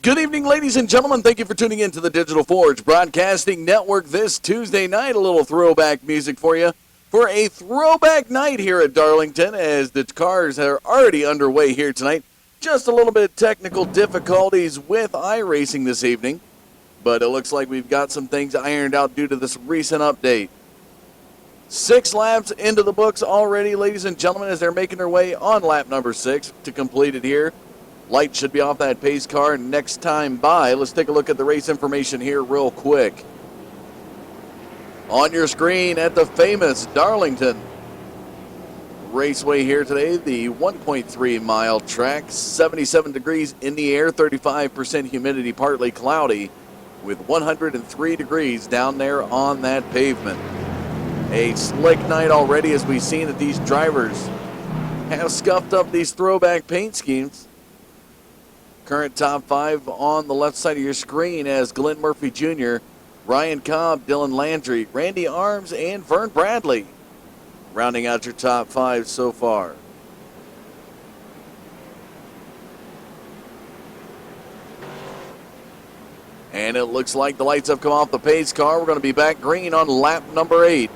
Good evening, ladies and gentlemen. Thank you for tuning in to the Digital Forge Broadcasting Network this Tuesday night. A little throwback music for you for a throwback night here at Darlington as the cars are already underway here tonight. Just a little bit of technical difficulties with iRacing this evening, but it looks like we've got some things ironed out due to this recent update. 6 laps into the books already, ladies and gentlemen, as they're making their way on lap number 6 to complete it here. Light should be off that pace car next time by. Let's take a look at the race information here real quick. On your screen at the famous Darlington Raceway here today, the 1.3 mile track, 77 degrees in the air, 35% humidity, partly cloudy, with 103 degrees down there on that pavement. A slick night already, as we've seen that these drivers have scuffed up these throwback paint schemes. Current top 5 on the left side of your screen as Glenn Murphy Jr., Ryan Cobb, Dylan Landry, Randy Arms, and Vern Bradley rounding out your top 5 so far. And it looks like the lights have come off the pace car. We're going to be back green on lap number 8.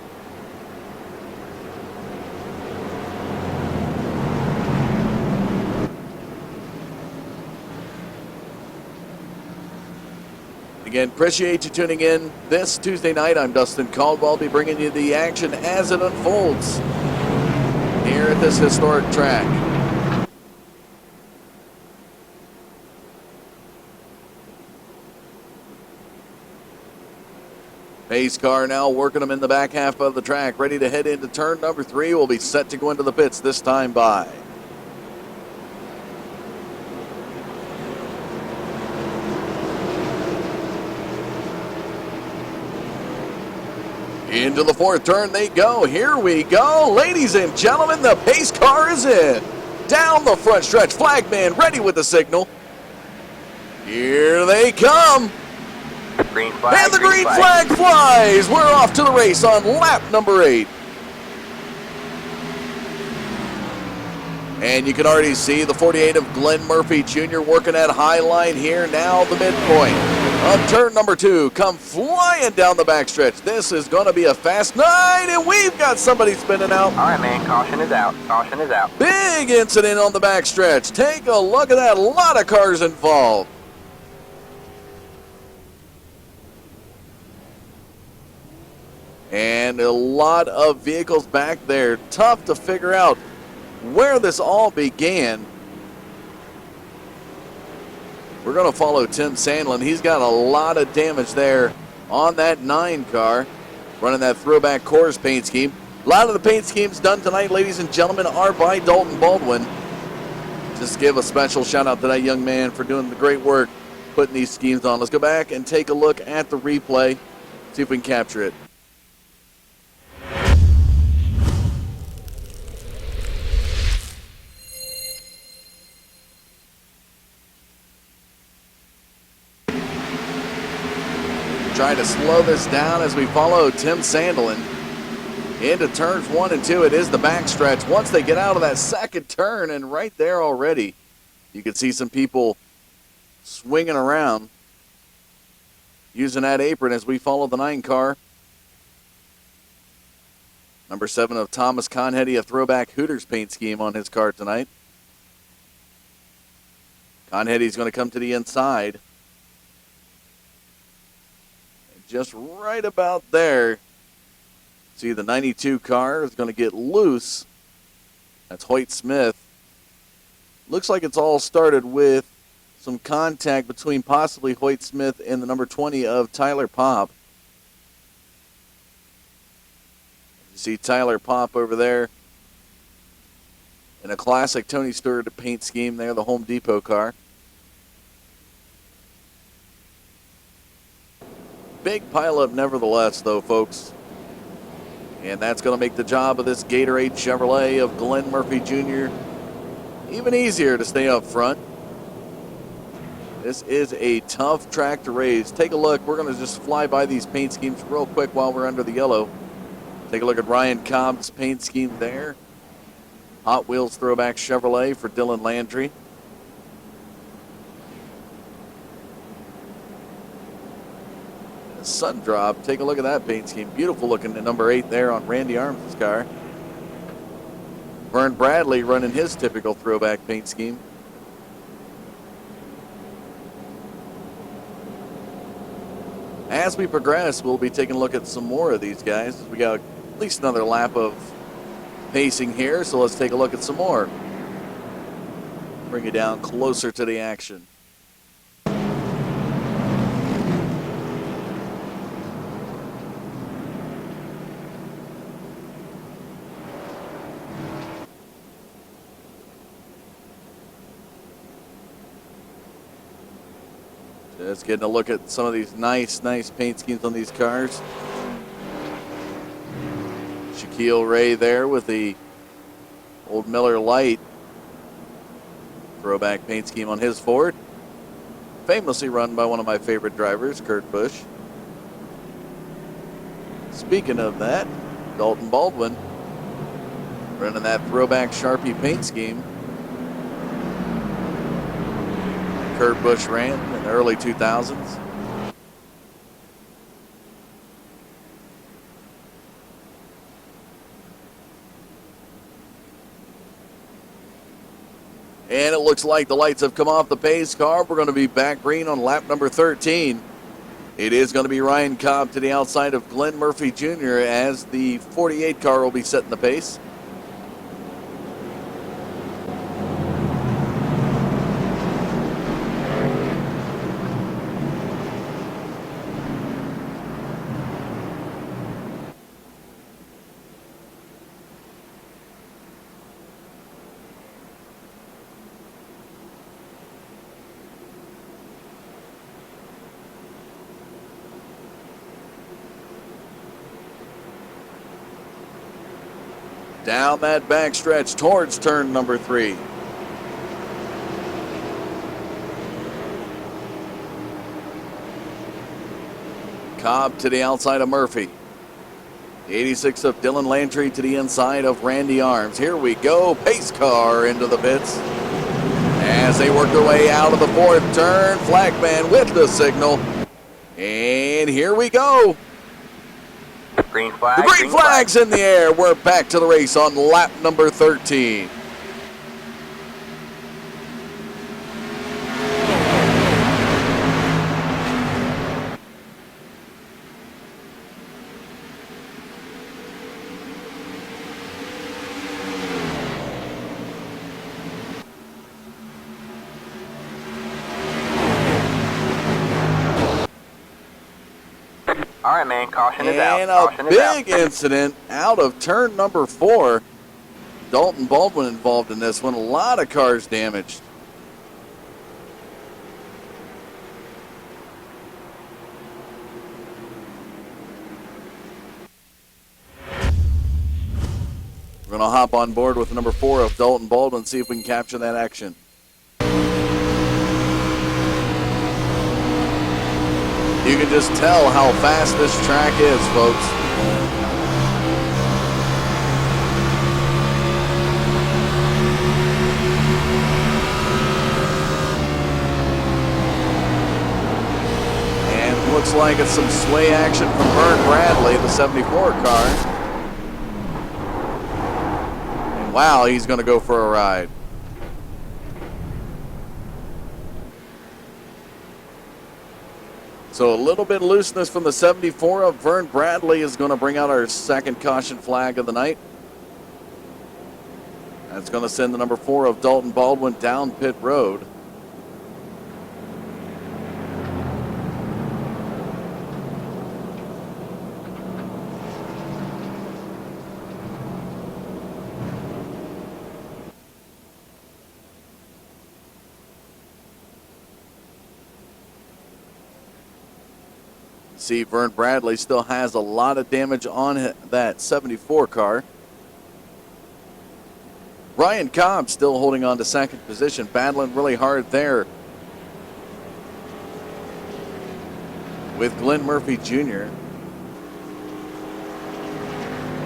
Again, appreciate you tuning in this Tuesday night. I'm Dustin Caldwell. I'll be bringing you the action as it unfolds here at this historic track. Pace car now working them in the back half of the track, ready to head into turn number 3. Will be set to go into the pits this time by. Into the 4th turn they go. Here we go. Ladies and gentlemen, the pace car is in. Down the front stretch. Flagman ready with the signal. Here they come. Green flag, and the green flag flies. We're off to the race on lap number 8. And you can already see the 48 of Glenn Murphy Jr. working that high line here. Now the midpoint of turn number 2. Come flying down the backstretch. This is going to be a fast night, and we've got somebody spinning out. All right, man. Caution is out. Caution is out. Big incident on the backstretch. Take a look at that. A lot of cars involved. And a lot of vehicles back there. Tough to figure out where this all began. We're going to follow Tim Sandlin. He's got a lot of damage there on that 9 car, running that throwback Coors paint scheme. A lot of the paint schemes done tonight, ladies and gentlemen, are by Dalton Baldwin. Just give a special shout out to that young man for doing the great work putting these schemes on. Let's go back and take a look at the replay, see if we can capture it. Trying to slow this down as we follow Tim Sandlin into turns 1 and 2. It is the backstretch. Once they get out of that second turn, and right there already, you can see some people swinging around using that apron as we follow the 9 car. Number 7 of Thomas Conheady, a throwback Hooters paint scheme on his car tonight. Conheady's going to come to the inside. Just right about there. See, the 92 car is going to get loose. That's Hoyt Smith. Looks like it's all started with some contact between possibly Hoyt Smith and the number 20 of Tyler Popp. You see Tyler Popp over there in a classic Tony Stewart paint scheme there, the Home Depot car. Big pileup nevertheless, though, folks. And that's going to make the job of this Gatorade Chevrolet of Glenn Murphy Jr. even easier to stay up front. This is a tough track to race. Take a look. We're going to just fly by these paint schemes real quick while we're under the yellow. Take a look at Ryan Cobb's paint scheme there. Hot Wheels throwback Chevrolet for Dylan Landry. sun drop. Take a look at that paint scheme. Beautiful looking at number 8 there on Randy Arms' car. Vern Bradley running his typical throwback paint scheme. As we progress, we'll be taking a look at some more of these guys. We got at least another lap of pacing here, so let's take a look at some more. Bring it down closer to the action. Just getting a look at some of these nice paint schemes on these cars. Shaquille Ray there with the old Miller Lite throwback paint scheme on his Ford. Famously run by one of my favorite drivers, Kurt Busch. Speaking of that, Dalton Baldwin running that throwback Sharpie paint scheme Kurt Busch ran in the early 2000s. And it looks like the lights have come off the pace car. We're going to be back green on lap number 13. It is going to be Ryan Cobb to the outside of Glenn Murphy Jr. as the 48 car will be setting the pace. Down that backstretch towards turn number 3. Cobb to the outside of Murphy. 86 of Dylan Landry to the inside of Randy Arms. Here we go. Pace car into the pits. As they work their way out of the 4th turn, Flagman with the signal. And here we go. Green flag. The green flag's in the air. We're back to the race on lap number 13. All right, man. Caution is out. And Caution a is out. big incident out of turn number 4. Dalton Baldwin involved in this one. A lot of cars damaged. We're going to hop on board with number 4 of Dalton Baldwin, see if we can capture that action. You can just tell how fast this track is, folks. And looks like it's some sway action from Vern Bradley, the 74 car. And wow, he's going to go for a ride. So a little bit of looseness from the 74 of Vern Bradley is going to bring out our second caution flag of the night. That's going to send the number 4 of Dalton Baldwin down pit road. See, Vern Bradley still has a lot of damage on that 74 car. Ryan Cobb still holding on to second position, battling really hard there with Glenn Murphy Jr.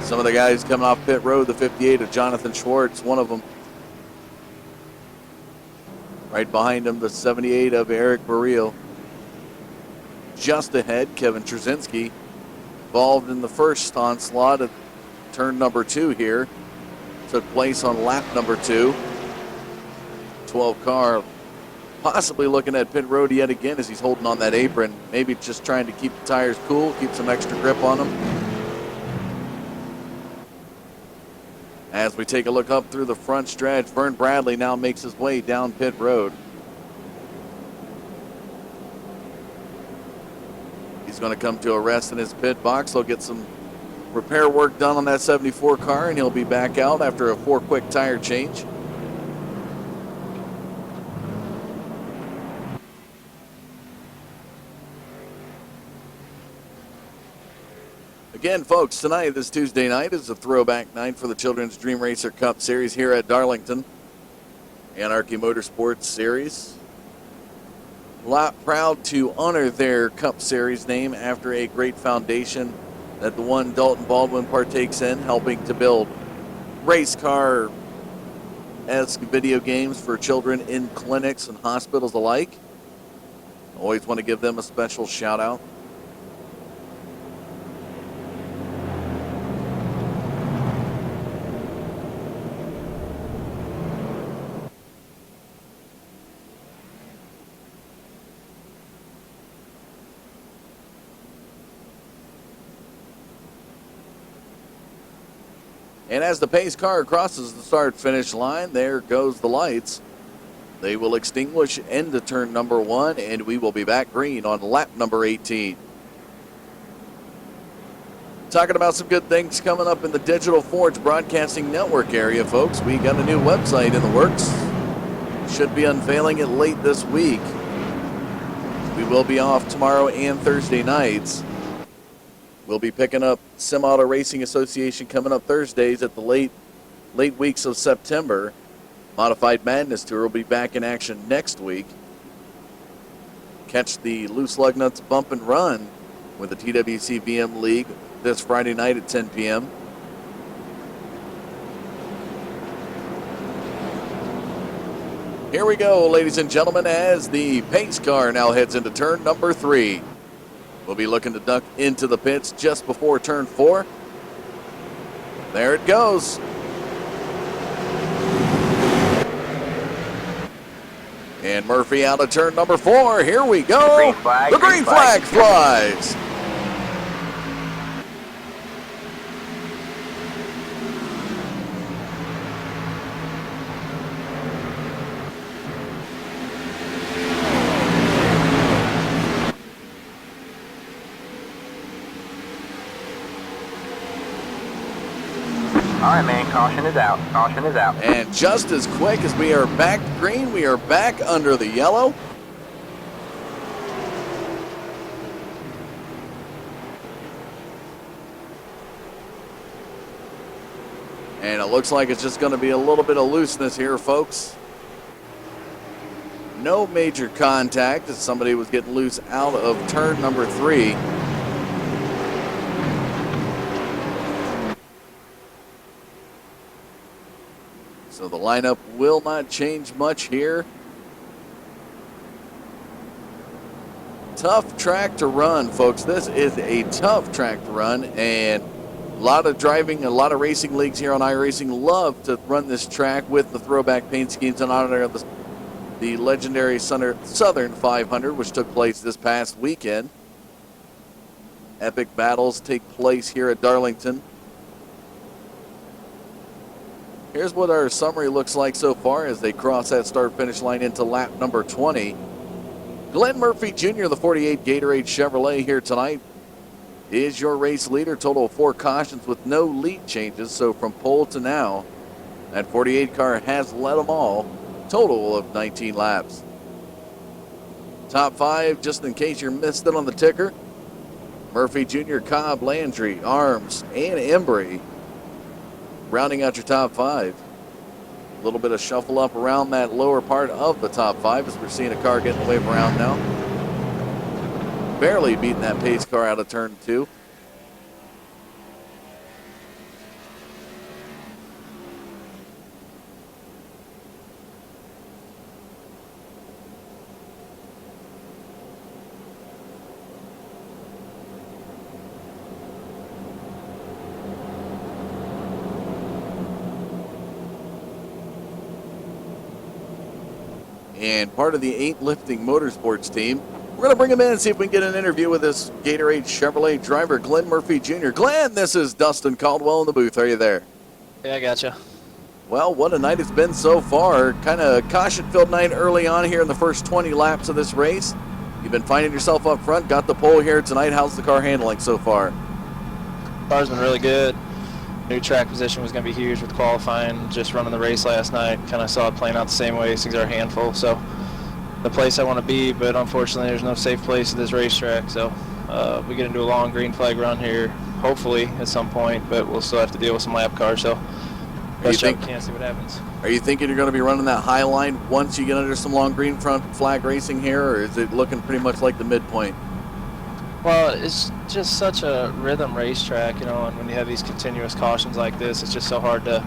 Some of the guys coming off pit road, the 58 of Jonathan Schwartz, one of them. Right behind him, the 78 of Eric Barrio. just ahead. Kevin Trzynski involved in the first onslaught at turn number 2 here. Took place on lap number 2. 12 car possibly looking at pit road yet again as he's holding on that apron. Maybe just trying to keep the tires cool, keep some extra grip on them. As we take a look up through the front stretch, Vern Bradley now makes his way down pit road. He's going to come to a rest in his pit box. He'll get some repair work done on that 74 car, and he'll be back out after a 4 quick tire change. Again, folks, tonight, this Tuesday night, is a throwback night for the Children's Dream Racer Cup Series here at Darlington. Anarchy Motorsports Series. Proud to honor their Cup Series name after a great foundation that the one Dalton Baldwin partakes in, helping to build race car-esque video games for children in clinics and hospitals alike. Always want to give them a special shout out. And as the pace car crosses the start-finish line, there goes the lights. They will extinguish into turn number 1, and we will be back green on lap number 18. Talking about some good things coming up in the Digital Forge Broadcasting Network area, folks. We got a new website in the works. Should be unveiling it late this week. We will be off tomorrow and Thursday nights. We'll be picking up Sim-Auto Racing Association coming up Thursdays at the late weeks of September. Modified Madness Tour will be back in action next week. Catch the Loose Lug Nuts Bump and Run with the TWC VM League this Friday night at 10 p.m. Here we go, ladies and gentlemen, as the pace car now heads into turn number 3. We'll be looking to duck into the pits just before turn 4. There it goes. And Murphy out of turn number 4. Here we go. The green flag flies. All right, man, caution is out. Caution is out. And just as quick as we are back green, we are back under the yellow. And it looks like it's just going to be a little bit of looseness here, folks. No major contact as somebody was getting loose out of turn number 3. So the lineup will not change much here. Tough track to run, folks. This is a tough track to run, and a lot of driving, a lot of racing leagues here on iRacing love to run this track with the throwback paint schemes in honor of the legendary Southern 500, which took place this past weekend. Epic battles take place here at Darlington. Here's what our summary looks like so far as they cross that start-finish line into lap number 20. Glenn Murphy Jr., the 48 Gatorade Chevrolet here tonight, is your race leader. Total of 4 cautions with no lead changes. So from pole to now, that 48 car has led them all. Total of 19 laps. Top 5, just in case you missed it on the ticker. Murphy Jr., Cobb, Landry, Arms, and Embry. Rounding out your top 5. A little bit of shuffle up around that lower part of the top 5 as we're seeing a car getting the wave around now. Barely beating that pace car out of turn 2. and part of the 8 Lifting Motorsports team. We're going to bring him in and see if we can get an interview with this Gatorade Chevrolet driver, Glenn Murphy Jr. Glenn, this is Dustin Caldwell in the booth. Are you there? Yeah, I gotcha. Well, what a night it's been so far. Kind of caution-filled night early on here in the first 20 laps of this race. You've been finding yourself up front, got the pole here tonight. How's the car handling so far? Car's been really good. New track position was going to be huge with qualifying. Just running the race last night, kind of saw it playing out the same way. Things are a handful, so the place I want to be, but unfortunately there's no safe place at this racetrack. So we get into a long green flag run here, hopefully at some point, but we'll still have to deal with some lap cars. So best shot we can, see what happens. Are you thinking you're going to be running that high line once you get under some long green front flag racing here, or is it looking pretty much like the midpoint? Well, it's just such a rhythm racetrack, you know, and when you have these continuous cautions like this, it's just so hard to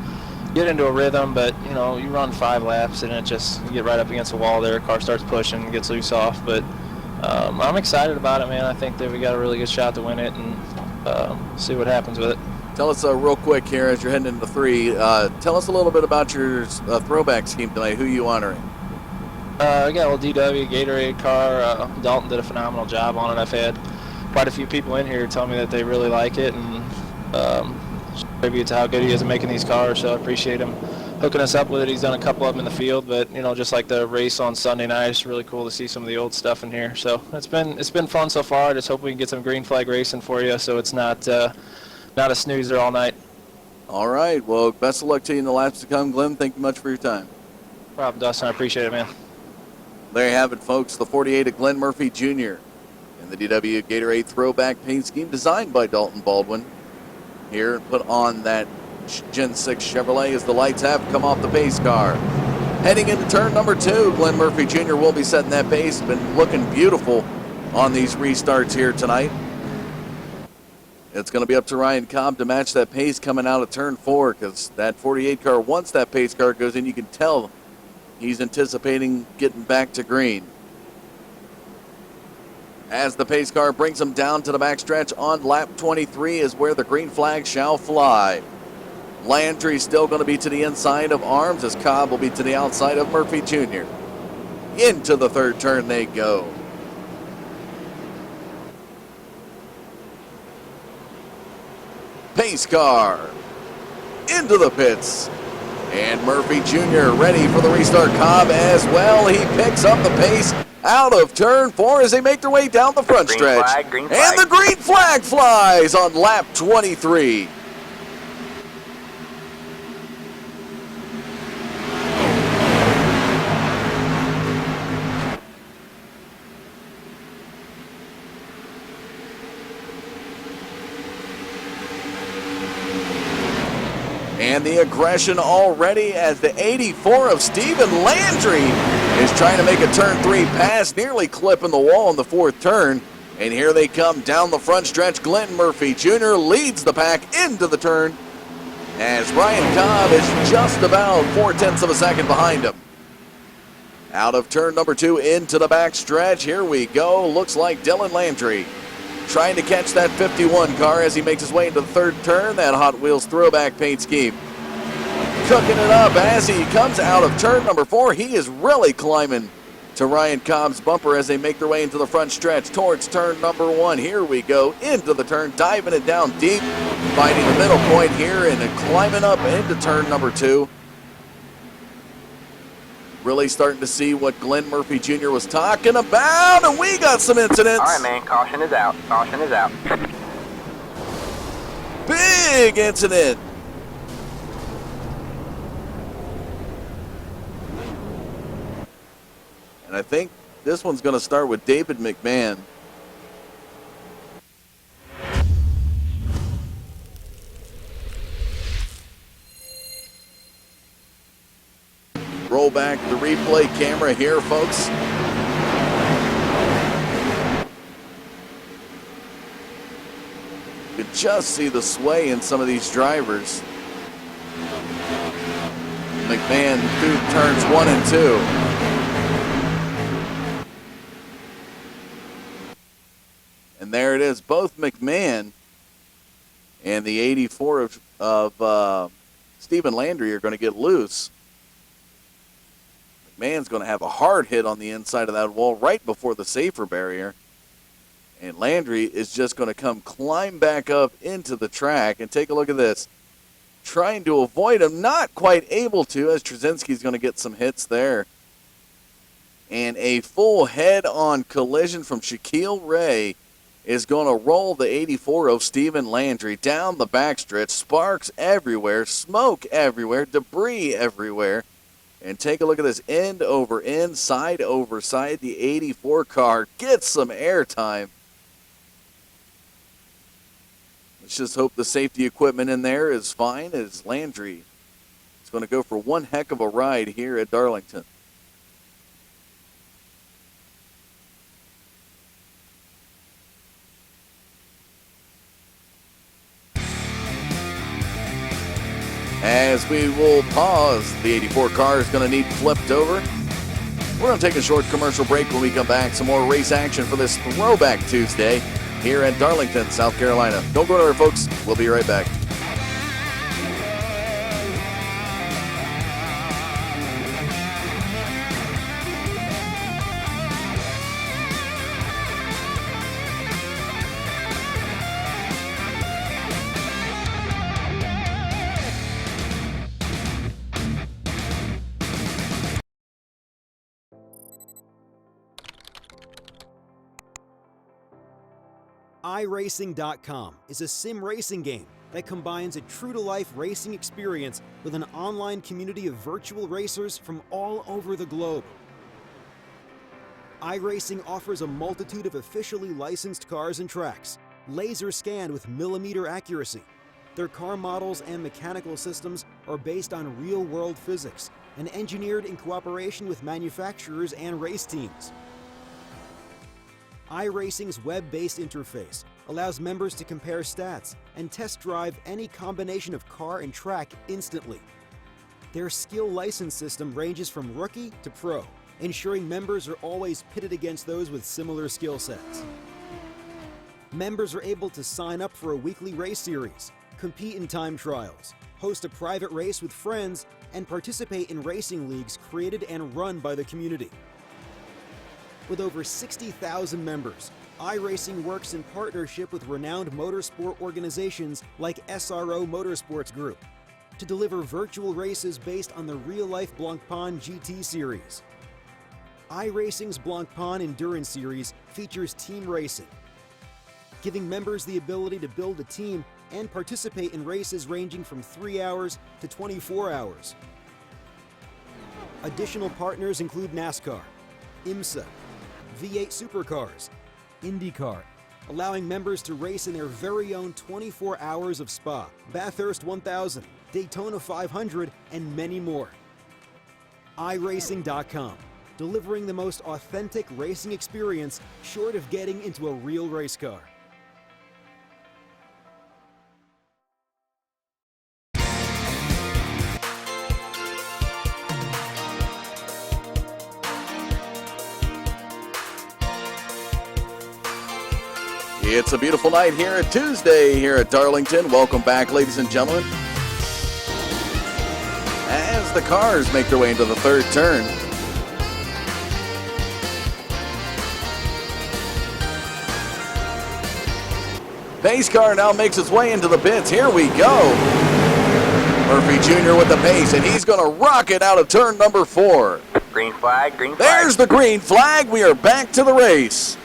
get into a rhythm. But, you know, you run 5 laps and you get right up against the wall there, car starts pushing, gets loose off. But I'm excited about it, man. I think that we got a really good shot to win it, and see what happens with it. Tell us real quick here as you're heading into 3. Tell us a little bit about your throwback scheme tonight. Who are you honoring? I got a little DW Gatorade car. Dalton did a phenomenal job on it. I've had quite a few people in here tell me that they really like it, and tribute to how good he is at making these cars. So I appreciate him hooking us up with it. He's done a couple of them in the field, but you know, just like the race on Sunday night, it's really cool to see some of the old stuff in here. So it's been fun so far. I just hope we can get some green flag racing for you, so it's not a snoozer all night. All right. Well, best of luck to you in the laps to come, Glenn. Thank you much for your time. No problem, Dustin. I appreciate it, man. There you have it, folks. The 48 of Glenn Murphy Jr. in the DW Gatorade throwback paint scheme designed by Dalton Baldwin. Here, put on that Gen 6 Chevrolet as the lights have come off the pace car. Heading into turn number 2, Glenn Murphy Jr. will be setting that pace. Been looking beautiful on these restarts here tonight. It's going to be up to Ryan Cobb to match that pace coming out of turn 4, because that 48 car, once that pace car goes in, you can tell he's anticipating getting back to green. As the pace car brings him down to the backstretch on lap 23 is where the green flag shall fly. Landry still going to be to the inside of Arms, as Cobb will be to the outside of Murphy Jr. Into the 3rd turn they go. Pace car into the pits, and Murphy Jr. ready for the restart. Cobb as well. He picks up the pace out of turn 4 as they make their way down the front stretch. Green flag. And the green flag flies on lap 23. And the aggression already as the 84 of Stephen Landry is trying to make a turn 3 pass, nearly clipping the wall in the 4th turn. And here they come down the front stretch. Glenn Murphy Jr. leads the pack into the turn as Ryan Cobb is just about 0.4 of a second behind him. Out of turn number 2 into the back stretch. Here we go. Looks like Dylan Landry trying to catch that 51 car as he makes his way into the 3rd turn. That Hot Wheels throwback paint scheme cooking it up as he comes out of turn number 4. He is really climbing to Ryan Cobb's bumper as they make their way into the front stretch towards turn number 1. Here we go into the turn, diving it down deep, finding the middle point here and then climbing up into turn number 2. Really starting to see what Glenn Murphy Jr. was talking about, and we got some incidents. All right, man. Caution is out. Caution is out. Big incident. And I think this one's going to start with David McMahon. Roll back the replay camera here, folks. You can just see the sway in some of these drivers. McMahon through turns 1 and 2. And there it is. Both McMahon and the 84 of Stephen Landry are going to get loose. Man's going to have a hard hit on the inside of that wall right before the safer barrier. And Landry is just going to climb back up into the track. And take a look at this. Trying to avoid him, not quite able to, as Trzynski's going to get some hits there. And a full head-on collision from Shaquille Ray is going to roll the 84 of Stephen Landry down the backstretch. Sparks everywhere, smoke everywhere, debris everywhere. And take a look at this, end over end, side over side. The 84 car gets some airtime. Let's just hope the safety equipment in there is fine, as Landry is going to go for one heck of a ride here at Darlington. As we will pause, the 84 car is going to need flipped over. We're going to take a short commercial break. When we come back, some more race action for this Throwback Tuesday here at Darlington, South Carolina. Don't go anywhere, folks. We'll be right back. iRacing.com is a sim racing game that combines a true-to-life racing experience with an online community of virtual racers from all over the globe. iRacing offers a multitude of officially licensed cars and tracks, laser scanned with millimeter accuracy. Their car models and mechanical systems are based on real-world physics and engineered in cooperation with manufacturers and race teams. iRacing's web-based interface allows members to compare stats and test drive any combination of car and track instantly. Their skill license system ranges from rookie to pro, ensuring members are always pitted against those with similar skill sets. Members are able to sign up for a weekly race series, compete in time trials, host a private race with friends, and participate in racing leagues created and run by the community. With over 60,000 members, iRacing works in partnership with renowned motorsport organizations like SRO Motorsports Group to deliver virtual races based on the real-life Blancpain GT series. iRacing's Blancpain Endurance Series features team racing, giving members the ability to build a team and participate in races ranging from 3 hours to 24 hours. Additional partners include NASCAR, IMSA, V8 Supercars, IndyCar, allowing members to race in their very own 24 hours of Spa, Bathurst 1000, Daytona 500, and many more. iRacing.com, delivering the most authentic racing experience short of getting into a real race car. It's a beautiful night here at Tuesday here at Darlington. Welcome back, ladies and gentlemen. As the cars make their way into the third turn. Pace car now makes its way into the pits. Here we go. Murphy Jr. with the pace, and he's going to rock it out of turn number 4. Green flag, green flag. There's the green flag. We are back to the race.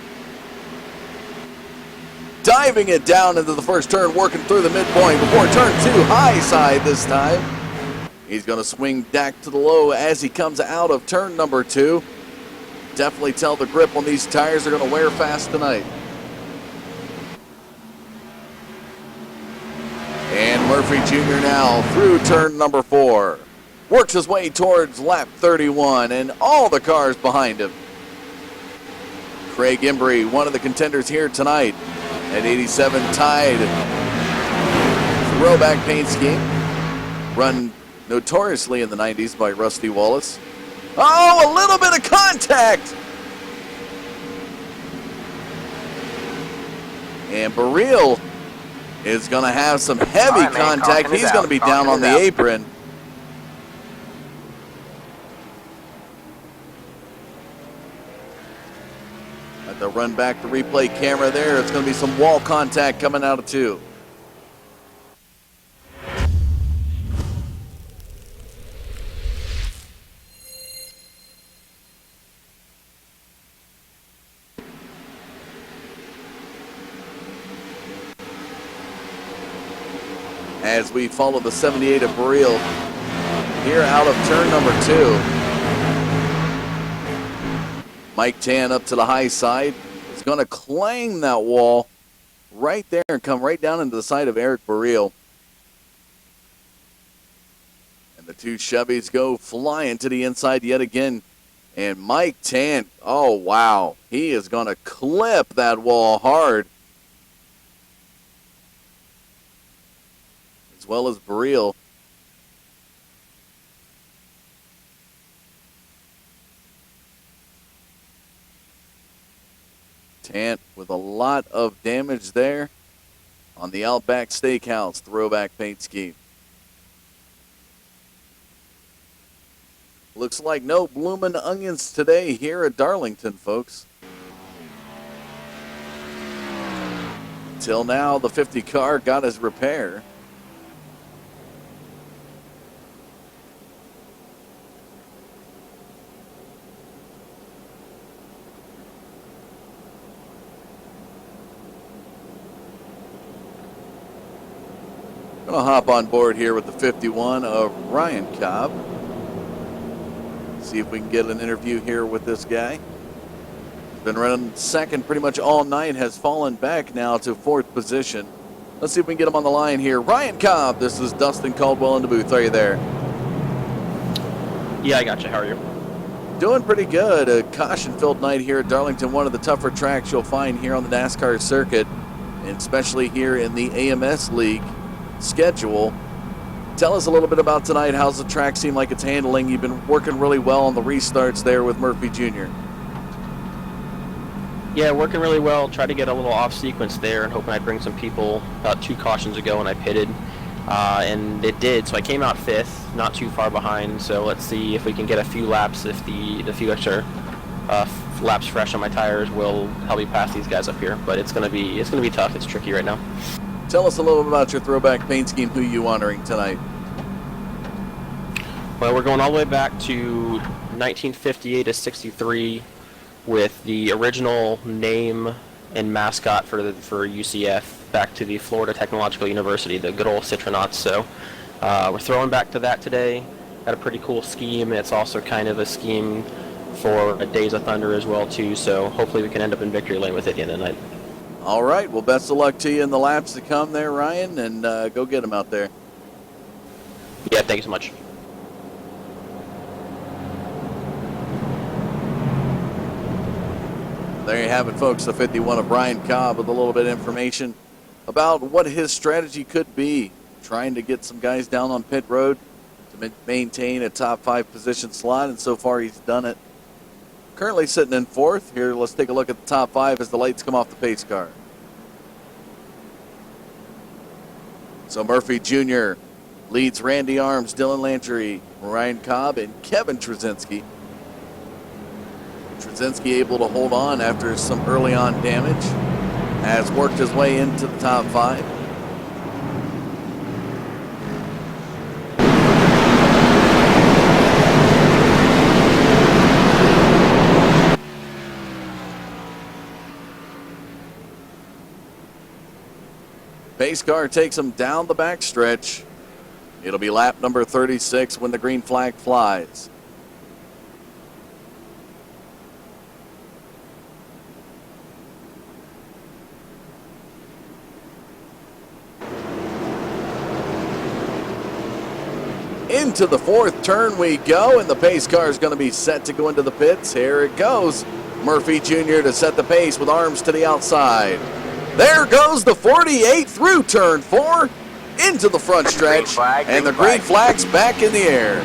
Diving it down into the first turn, working through the midpoint before turn 2, high side this time. He's going to swing back to the low as he comes out of turn number 2. Definitely tell the grip on these tires are going to wear fast tonight. And Murphy Jr. now through turn number 4. Works his way towards lap 31 and all the cars behind him. Craig Embry, one of the contenders here tonight. At 87 Tide throwback paint scheme, run notoriously in the 90s by Rusty Wallace. Oh, a little bit of contact! And Baril is going to have some heavy contact. He's going to be down on the apron. run back the replay camera there. It's going to be some wall contact coming out of 2. As we follow the 78 of Burrell here out of turn number 2. Mike Tan up to the high side. He's going to clang that wall right there and come right down into the side of Eric Burrell. And the 2 Chevys go flying to the inside yet again. And Mike Tan, oh wow, he is going to clip that wall hard. As well as Burrell. Tant with a lot of damage there on the Outback Steakhouse throwback paint scheme. Looks like no bloomin' onions today here at Darlington, folks. Till now, the 50 car got his repair. Gonna hop on board here with the 51 of Ryan Cobb. See if we can get an interview here with this guy. Been running second pretty much all night, has fallen back now to 4th position. Let's see if we can get him on the line here. Ryan Cobb, this is Dustin Caldwell in the booth. Are you there? Yeah, I got you. How are you? Doing pretty good. A caution-filled night here at Darlington, one of the tougher tracks you'll find here on the NASCAR circuit, and especially here in the AMS League schedule. Tell us a little bit about tonight. How's the track seem like it's handling? You've been working really well on the restarts there with Murphy Jr. Yeah, working really well. Tried to get a little off sequence there and hoping I'd bring some people about 2 cautions ago when I pitted. And it did, so I came out 5th, not too far behind. So let's see if we can get a few laps. If the few extra laps fresh on my tires will help me pass these guys up here. But it's gonna be tough. It's tricky right now. Tell us a little bit about your throwback paint scheme. Who you honoring tonight? Well, we're going all the way back to 1958 to 63 with the original name and mascot for UCF back to the Florida Technological University, the good old Citronauts. So we're throwing back to that today. Got a pretty cool scheme. It's also kind of a scheme for a Days of Thunder as well too. So hopefully we can end up in victory lane with it at the end of the night. All right. Well, best of luck to you in the laps to come there, Ryan, and go get them out there. Yeah, thank you so much. There you have it, folks. The 51 of Brian Cobb with a little bit of information about what his strategy could be, trying to get some guys down on pit road to maintain a top 5 position slot, and so far he's done it. Currently sitting in 4th. Here, let's take a look at the top 5 as the lights come off the pace car. So Murphy Jr. leads Randy Arms, Dylan Landry, Ryan Cobb, and Kevin Trzynski. Trzynski able to hold on after some early on damage. Has worked his way into the top 5. Pace car takes him down the backstretch. It'll be lap number 36 when the green flag flies. Into the 4th turn we go, and the pace car is going to be set to go into the pits. Here it goes. Murphy Jr. to set the pace with Arms to the outside. There goes the 48 through turn 4 into the front stretch, and the green flag's back in the air.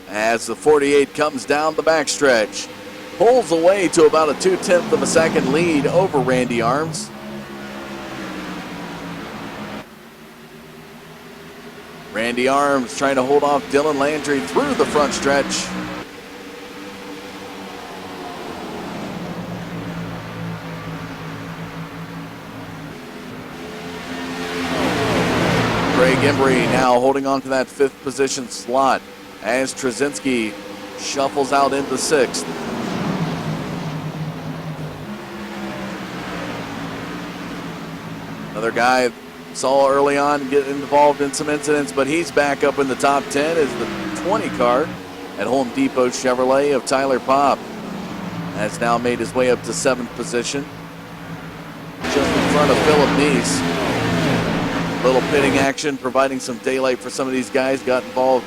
As the 48 comes down the backstretch, pulls away to about a 0.2 of a second lead over Randy Arms. Randy Arms trying to hold off Dylan Landry through the front stretch. Craig Embry now holding on to that 5th position slot as Trzynski shuffles out into 6th. Another guy saw early on get involved in some incidents, but he's back up in the top 10 as the 20 car at Home Depot Chevrolet of Tyler Popp has now made his way up to 7th position, just in front of Philip Neese. Little pitting action, providing some daylight for some of these guys. Got involved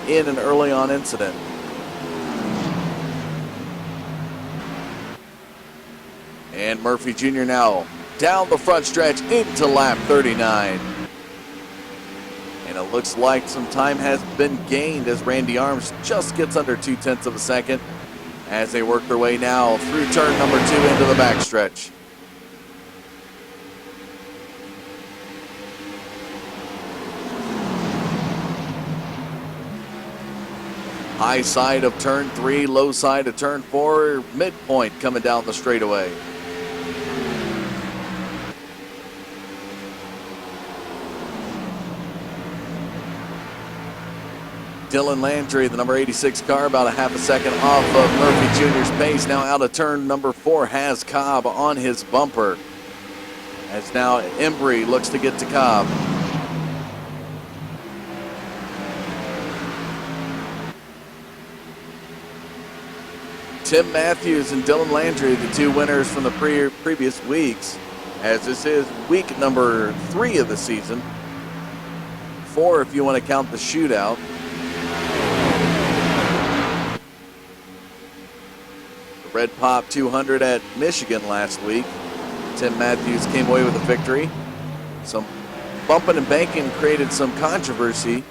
in an early on incident. And Murphy Jr. now down the front stretch into lap 39. And it looks like some time has been gained as Randy Arms just gets under 0.2 of a second as they work their way now through turn number 2 into the backstretch. High side of turn 3, low side of turn 4, midpoint coming down the straightaway. Dylan Landry, the number 86 car, about a half a second off of Murphy Jr.'s pace. Now out of turn number 4 has Cobb on his bumper. As now Embry looks to get to Cobb. Tim Matthews and Dylan Landry, the 2 winners from the previous weeks, as this is week number 3 of the season. 4 if you want to count the shootout. The Red Pop 200 at Michigan last week. Tim Matthews came away with a victory. Some bumping and banking created some controversy.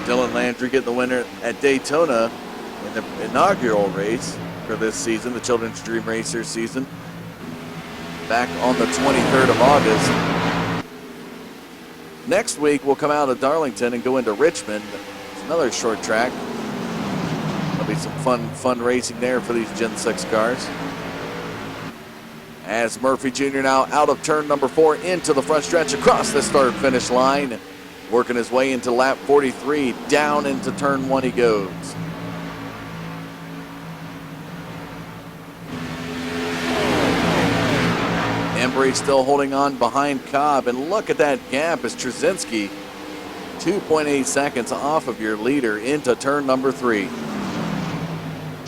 Dylan Landry getting the winner at Daytona in the inaugural race for this season, the Children's Dream Racer season, back on the 23rd of August. Next week, we'll come out of Darlington and go into Richmond. It's another short track. There'll be some fun racing there for these Gen 6 cars. As Murphy Jr. now out of turn number 4 into the front stretch across the start-finish line. Working his way into lap 43, down into turn 1 he goes. Embry still holding on behind Cobb, and look at that gap as Trzynski, 2.8 seconds off of your leader into turn number 3.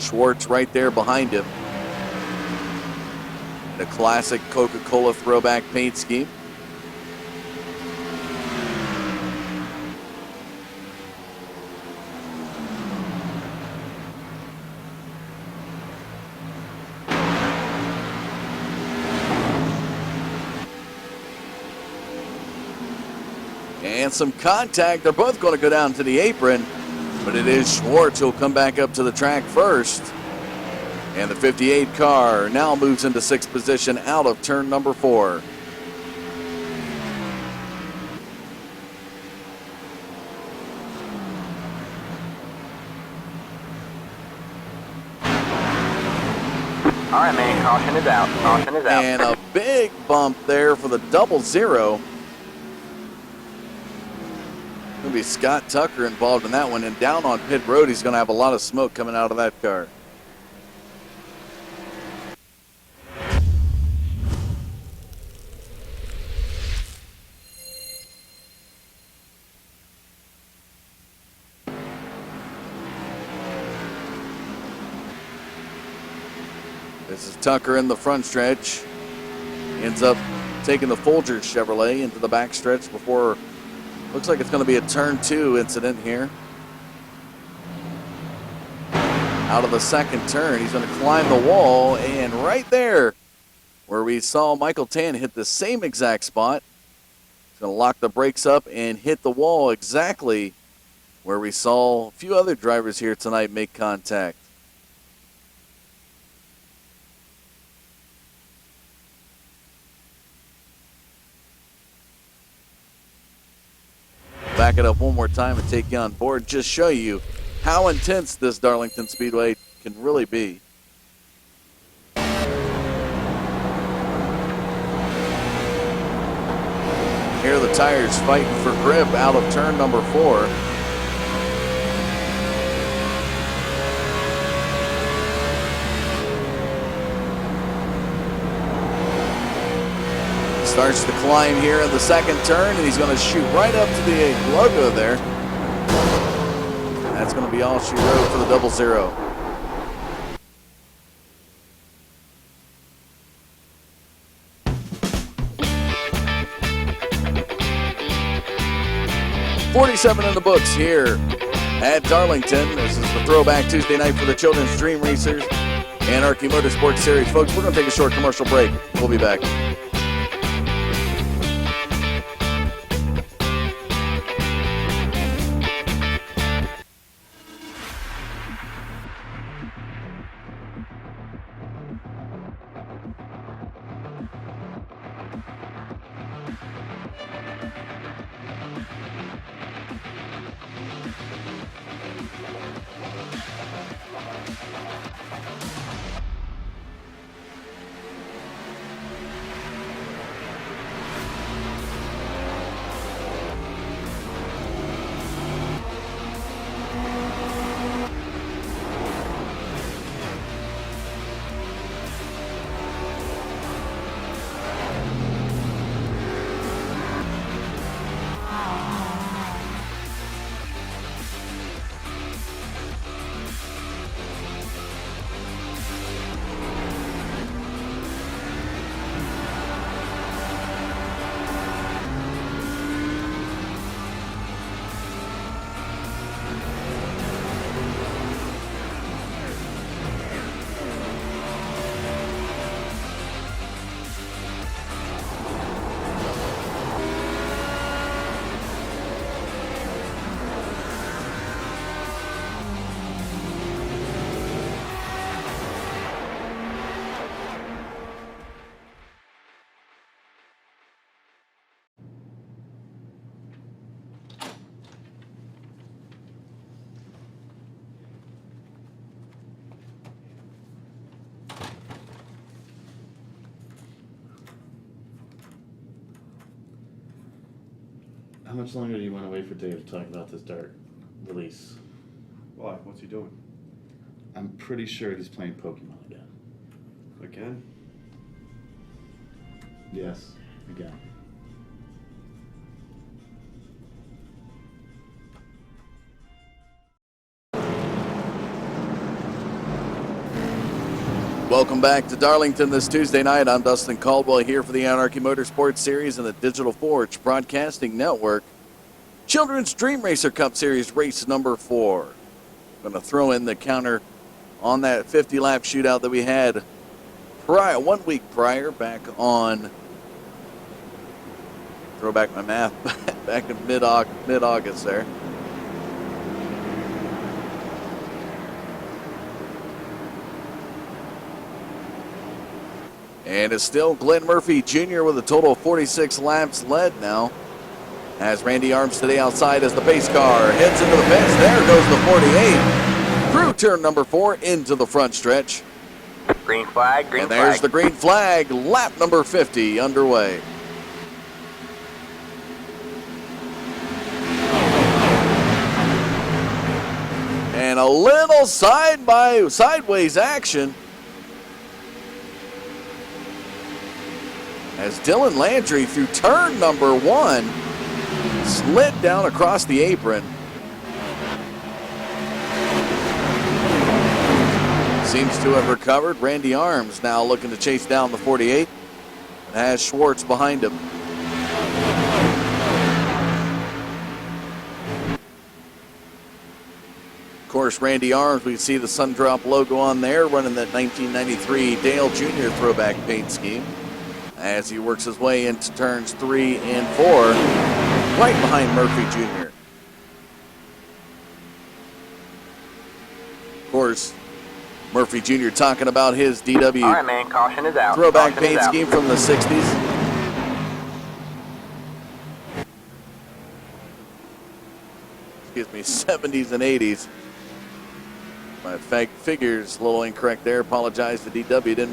Schwartz right there behind him. The classic Coca-Cola throwback paint scheme. And some contact. They're both going to go down to the apron, but it is Schwartz who'll come back up to the track first. And the 58 car now moves into 6th position out of turn number 4. All right, man, caution is out. Caution is out. And a big bump there for the 00. Going to be Scott Tucker involved in that one, and down on pit road, he's going to have a lot of smoke coming out of that car. This is Tucker in the front stretch. Ends up taking the Folgers Chevrolet into the back stretch before, looks like it's going to be a turn 2 incident here. Out of the second turn, he's going to climb the wall, and right there where we saw Michael Tan hit the same exact spot, he's going to lock the brakes up and hit the wall exactly where we saw a few other drivers here tonight make contact. back it up one more time and take you on board. Just show you how intense this Darlington Speedway can really be. Here are the tires fighting for grip out of turn number 4. Starts to climb here in the second turn, and he's going to shoot right up to the logo there. That's going to be all she wrote for the 00. $47 in the books here at Darlington. This is the Throwback Tuesday night for the Children's Dream Racers Anarchy Motorsports Series. Folks, we're going to take a short commercial break. We'll be back. How much longer do you want to wait for Dave to talk about this dart release? Why? What's he doing? I'm pretty sure he's playing Pokemon again. Again? Yes, again. Welcome back to Darlington this Tuesday night. I'm Dustin Caldwell here for the Anarchy Motorsports Series and the Digital Forge Broadcasting Network. Children's Dream Racer Cup Series race number 4. Going to throw in the counter on that 50-lap shootout that we had 1 week prior back on, throw back my math, back in mid-August there. And it's still Glenn Murphy Jr. with a total of 46 laps led now. As Randy Arms today outside as the pace car heads into the fence. There goes the 48. Through turn number 4 into the front stretch. Green flag, green and there's flag. the green flag. Lap number 50 underway. And a little sideways action as Dylan Landry through turn number 1 slid down across the apron. Seems to have recovered. Randy Arms now looking to chase down the 48 and has Schwartz behind him. Of course, Randy Arms, we see the Sundrop logo on there, running that 1993 Dale Jr. throwback paint scheme as he works his way into turns 3 and 4, right behind Murphy Jr. Of course, Murphy Jr. talking about his DW All right, man, caution is out. throwback Caution is paint out. scheme from the 60s. excuse me, 70s and 80s. My figure's a little incorrect there. Apologize to DW. Didn't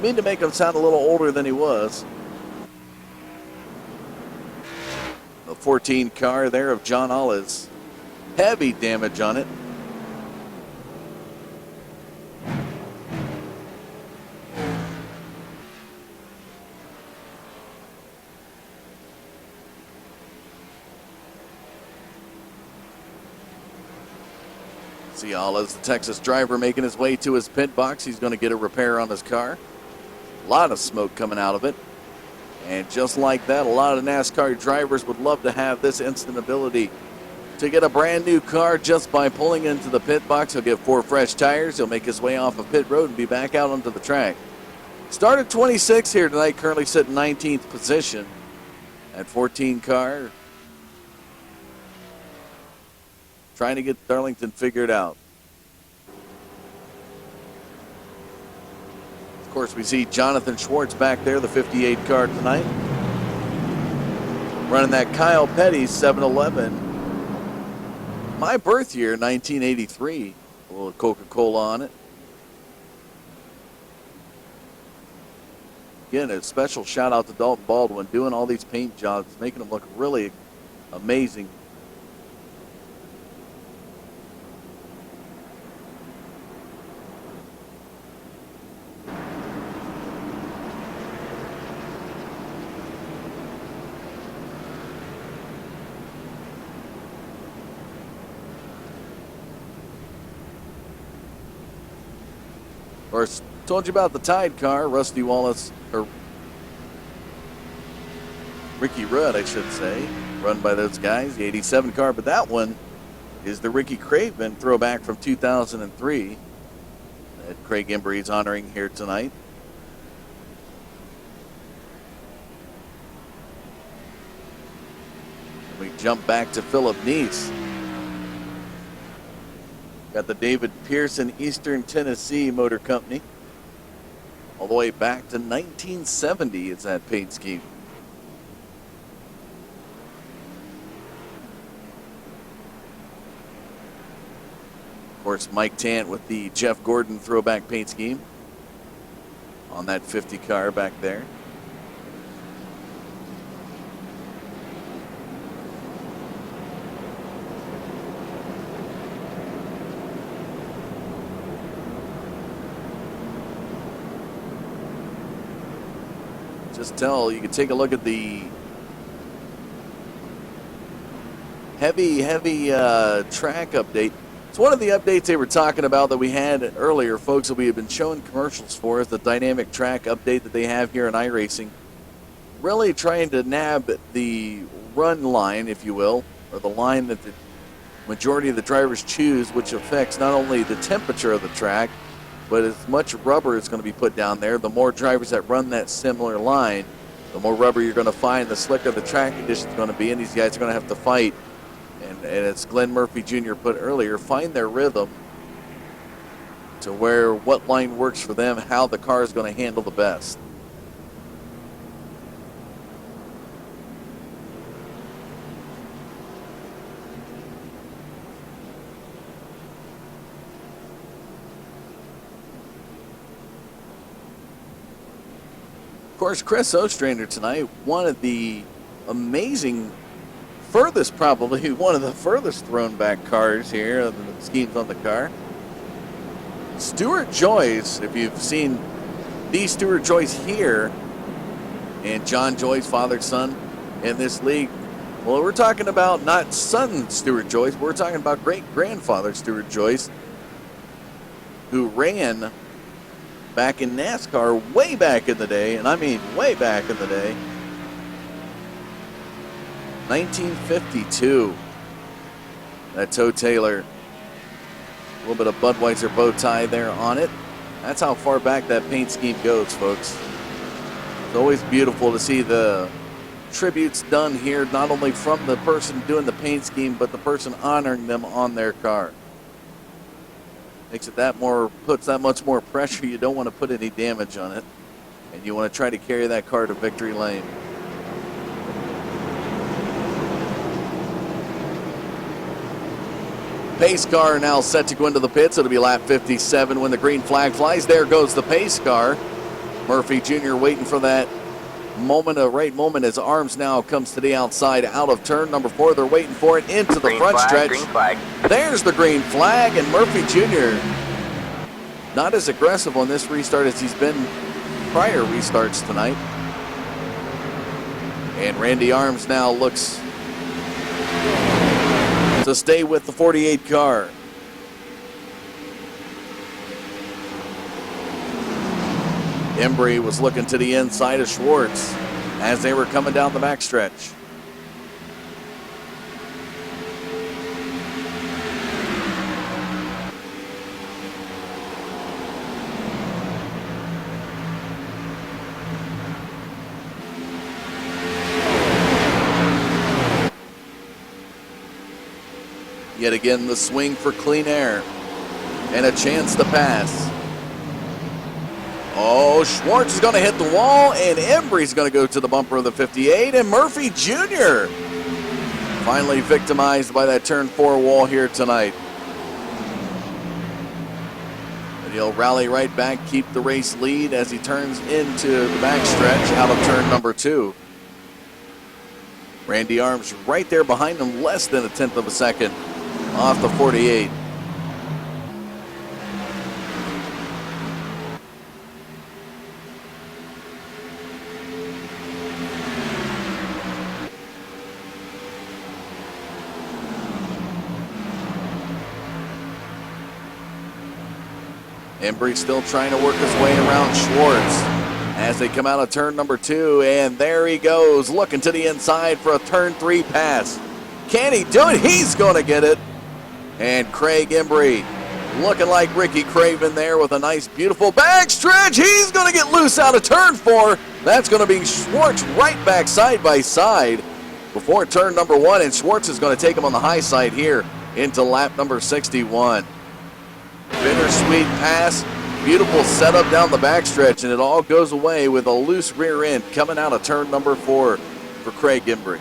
mean to make him sound a little older than he was. The 14 car there of John Hollis. Heavy damage on it. See Hollis, the Texas driver, making his way to his pit box. He's going to get a repair on his car. A lot of smoke coming out of it. And just like that, a lot of NASCAR drivers would love to have this instant ability to get a brand new car just by pulling into the pit box. He'll get 4 fresh tires. He'll make his way off of pit road and be back out onto the track. Started 26 here tonight, currently sitting 19th position at 14 car. Trying to get Darlington figured out. Of course, we see Jonathan Schwartz back there, the 58 car tonight. Running that Kyle Petty 711. My birth year, 1983. A little Coca-Cola on it. Again, a special shout out to Dalton Baldwin doing all these paint jobs, making them look really amazing. Of course, told you about the Tide car, Rusty Wallace, or Ricky Rudd, I should say, run by those guys, the 87 car. But that one is the Ricky Craven throwback from 2003 that Craig Embree's honoring here tonight. We jump back to Philip Neese. Got the David Pearson Eastern Tennessee Motor Company. All the way back to 1970 is that paint scheme. Of course, Mike Tant with the Jeff Gordon throwback paint scheme on that 50 car back there. Just tell, you can take a look at the heavy track update. It's one of the updates they were talking about that we had earlier, folks, that we have been showing commercials for, is the dynamic track update that they have here in iRacing. Really trying to nab the run line, if you will, or the line that the majority of the drivers choose, which affects not only the temperature of the track, but as much rubber is going to be put down there. The more drivers that run that similar line, the more rubber you're going to find, the slicker the track condition is going to be, and these guys are going to have to fight. And as Glenn Murphy Jr. put earlier, find their rhythm to where what line works for them, how the car is going to handle the best. Of course, Chris Ostrander tonight, one of the amazing, probably one of the furthest thrown back cars here, the schemes on the car. Stuart Joyce, if you've seen the Stuart Joyce here, and John Joyce, father, son, in this league. Well, we're talking about not son Stuart Joyce, we're talking about great-grandfather Stuart Joyce, who ran back in NASCAR way back in the day, and I mean way back in the day. 1952. That Toe Taylor. A little bit of Budweiser bow tie there on it. That's how far back that paint scheme goes, folks. It's always beautiful to see the tributes done here, not only from the person doing the paint scheme, but the person honoring them on their car. Makes it puts that much more pressure. You don't want to put any damage on it, and you want to try to carry that car to victory lane. pace car now set to go into the pits. It'll be lap 57 when the green flag flies. There goes the pace car. Murphy Jr. waiting for that moment, a right moment, as Arms now comes to the outside out of turn number 4. They're waiting for it into the Green front flag, stretch. green flag. There's the green flag, and Murphy Jr. not as aggressive on this restart as he's been prior restarts tonight. And Randy Arms now looks to stay with the 48 car. Embry was looking to the inside of Schwartz as they were coming down the backstretch. Yet again, the swing for clean air and a chance to pass. Oh, Schwartz is going to hit the wall, and Embry's going to go to the bumper of the 58, and Murphy Jr. finally victimized by that turn 4 wall here tonight. But he'll rally right back, keep the race lead as he turns into the backstretch out of turn number 2. Randy Arms right there behind him, less than a tenth of a second off the 48. Embry still trying to work his way around Schwartz as they come out of turn number 2, and there he goes, looking to the inside for a turn 3 pass. Can he do it? He's going to get it. And Craig Embry looking like Ricky Craven there with a nice, beautiful backstretch. He's going to get loose out of turn 4. That's going to be Schwartz right back side by side before turn number 1, and Schwartz is going to take him on the high side here into lap number 61. Bittersweet pass, beautiful setup down the backstretch, and it all goes away with a loose rear end coming out of turn number 4 for Craig Embry.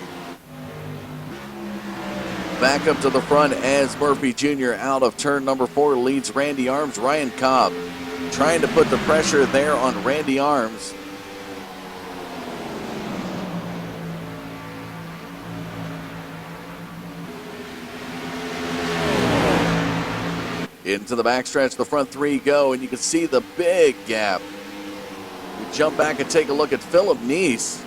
Back up to the front as Murphy Jr. out of turn number 4 leads Randy Arms. Ryan Cobb trying to put the pressure there on Randy Arms. Into the backstretch, the front 3 go, and you can see the big gap. We jump back and take a look at Philip Neese.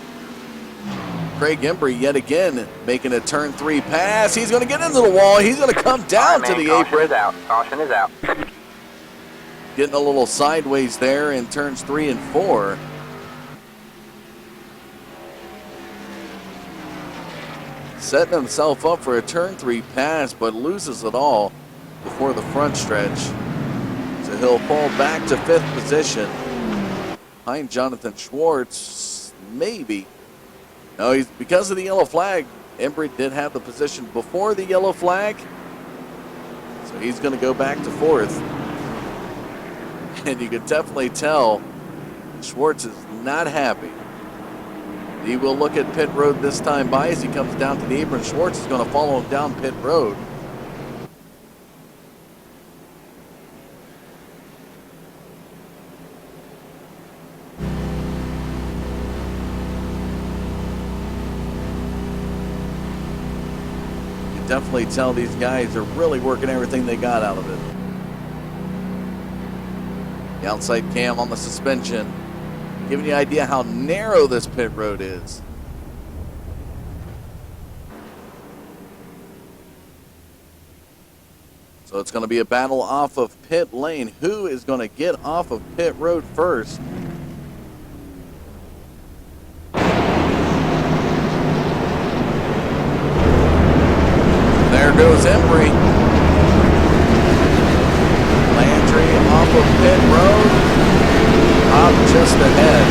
Craig Embry yet again making a turn 3 pass. He's going to get into the wall. He's going to come down to the apron. Caution is out. Caution is out. Getting a little sideways there in turns 3 and 4. Setting himself up for a turn 3 pass, but loses it all before the front stretch. So he'll fall back to 5th position behind Jonathan Schwartz, maybe. No, he's, because of the yellow flag, Embry did have the position before the yellow flag. So he's going to go back to 4th. And you can definitely tell Schwartz is not happy. He will look at pit road this time by as he comes down to the apron. Schwartz is going to follow him down pit road. Definitely tell these guys are really working everything they got out of it. The outside cam on the suspension, giving you an idea how narrow this pit road is. So it's going to be a battle off of pit lane. Who is going to get off of pit road first? There goes Embry. Landry off of pit road. Up just ahead.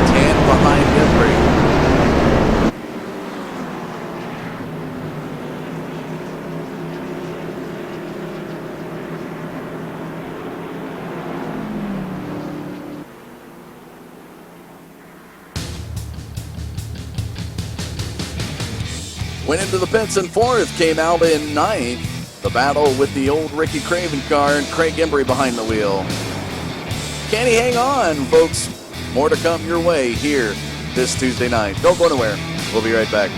10 behind Embry. Went into the pits in 4th, came out in 9th. The battle with the old Ricky Craven car and Craig Embry behind the wheel. Can he hang on, folks? More to come your way here this Tuesday night. Don't go anywhere. We'll be right back.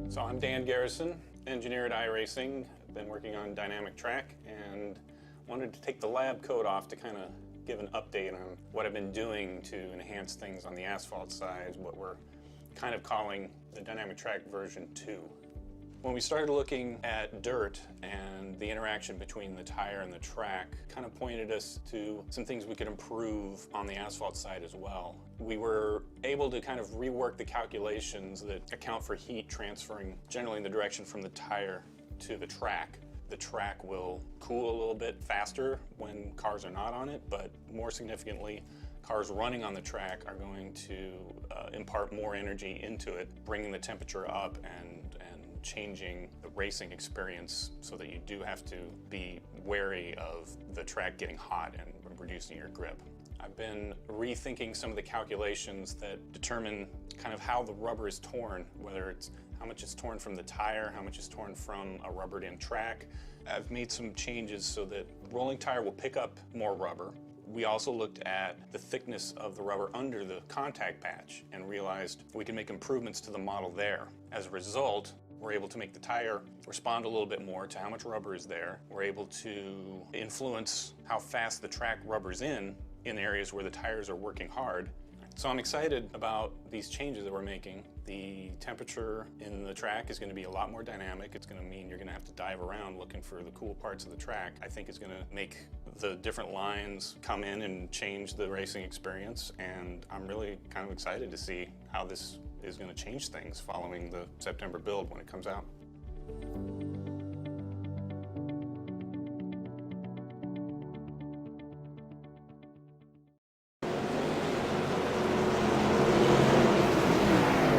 So I'm Dan Garrison, engineer at iRacing. I've been working on dynamic track and wanted to take the lab coat off to kind of give an update on what I've been doing to enhance things on the asphalt side, what we're kind of calling the dynamic track version 2. When we started looking at dirt and the interaction between the tire and the track, kind of pointed us to some things we could improve on the asphalt side as well. We were able to kind of rework the calculations that account for heat transferring generally in the direction from the tire to the track. The track will cool a little bit faster when cars are not on it, but more significantly, cars running on the track are going to impart more energy into it, bringing the temperature up and changing the racing experience so that you do have to be wary of the track getting hot and reducing your grip. I've been rethinking some of the calculations that determine kind of how the rubber is torn, whether it's how much is torn from the tire, how much is torn from a rubbered-in track. I've made some changes so that rolling tire will pick up more rubber. We also looked at the thickness of the rubber under the contact patch and realized we can make improvements to the model there. As a result, we're able to make the tire respond a little bit more to how much rubber is there. We're able to influence how fast the track rubbers in areas where the tires are working hard. So I'm excited about these changes that we're making. The temperature in the track is going to be a lot more dynamic. It's going to mean you're going to have to dive around looking for the cool parts of the track. I think it's going to make the different lines come in and change the racing experience, and I'm really kind of excited to see how this is going to change things following the September build when it comes out.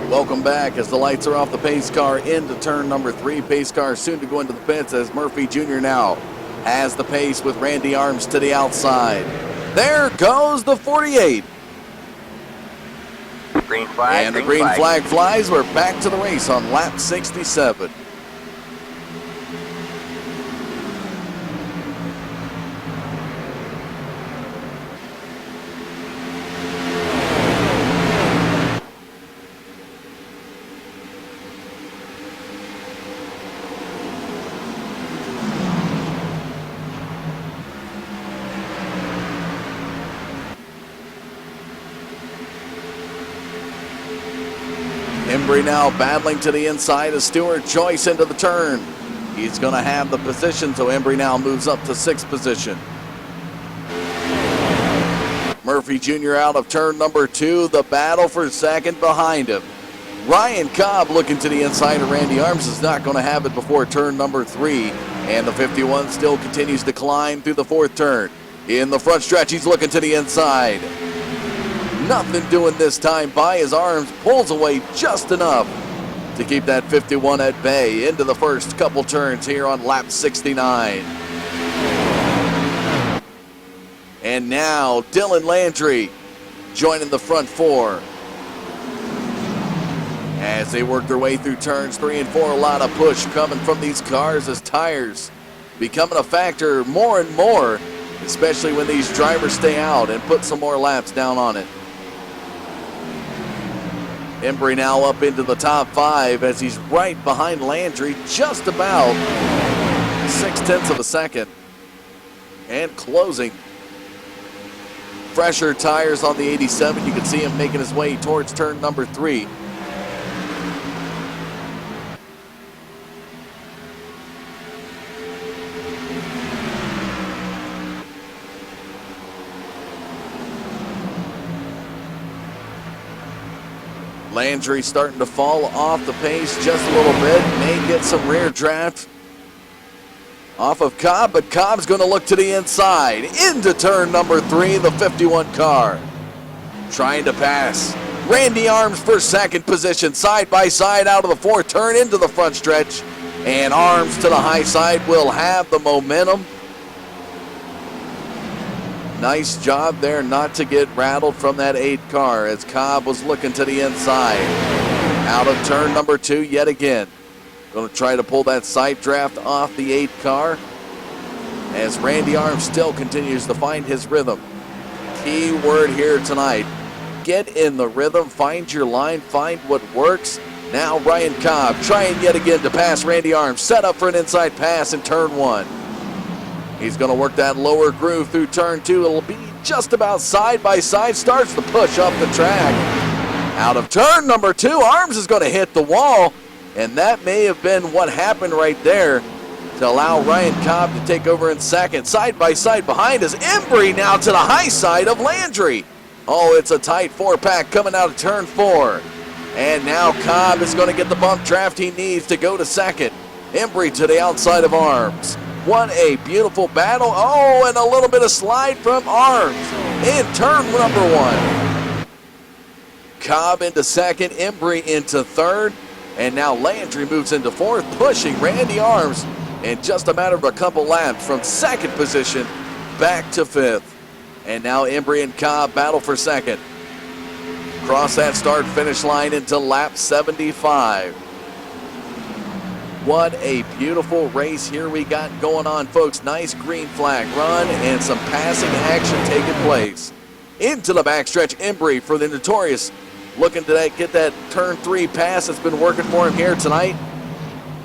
Welcome back as the lights are off the pace car into turn number 3. Pace car soon to go into the pits as Murphy Jr. now has the pace with Randy Arms to the outside. There goes the 48. Green flag. And the green flag flies. We're back to the race on lap 67. Embry now battling to the inside of Stuart Joyce into the turn. He's going to have the position, so Embry now moves up to 6th position. Murphy Jr. out of turn number 2. The battle for second behind him. Ryan Cobb looking to the inside of Randy Arms is not going to have it before turn number 3. And the 51 still continues to climb through the 4th turn. In the front stretch, he's looking to the inside. Nothing doing this time by his Arms, pulls away just enough to keep that 51 at bay into the first couple turns here on lap 69. And now Dylan Landry joining the front 4. As they work their way through turns 3 and 4, a lot of push coming from these cars as tires becoming a factor more and more, especially when these drivers stay out and put some more laps down on it. Embry now up into the top 5 as he's right behind Landry, just about 0.6 of a second. And closing. Fresher tires on the 87. You can see him making his way towards turn number 3. Landry starting to fall off the pace just a little bit. May get some rear draft off of Cobb, but Cobb's going to look to the inside. Into turn number 3, the 51 car. Trying to pass Randy Arms for second position, side by side out of the fourth turn into the front stretch. And Arms to the high side will have the momentum. Nice job there not to get rattled from that 8 car as Cobb was looking to the inside. Out of turn number 2 yet again. Going to try to pull that side draft off the 8 car as Randy Arms still continues to find his rhythm. Key word here tonight. Get in the rhythm, find your line, find what works. Now Ryan Cobb trying yet again to pass Randy Arms. Set up for an inside pass in turn 1. He's going to work that lower groove through turn 2. It'll be just about side by side. Starts to push up the track. Out of turn number 2, Arms is going to hit the wall. And that may have been what happened right there to allow Ryan Cobb to take over in second. Side by side behind is Embry now to the high side of Landry. Oh, it's a tight 4-pack coming out of turn 4. And now Cobb is going to get the bump draft he needs to go to second. Embry to the outside of Arms. What a beautiful battle. Oh, and a little bit of slide from Arms in turn number 1. Cobb into second, Embry into third, and now Landry moves into fourth, pushing Randy Arms in just a matter of a couple laps from second position back to fifth. And now Embry and Cobb battle for second. Cross that start-finish line into lap 75. What a beautiful race here we got going on, folks. Nice green flag run and some passing action taking place. Into the backstretch, Embry for the Notorious. Looking to get that turn 3 pass that's been working for him here tonight.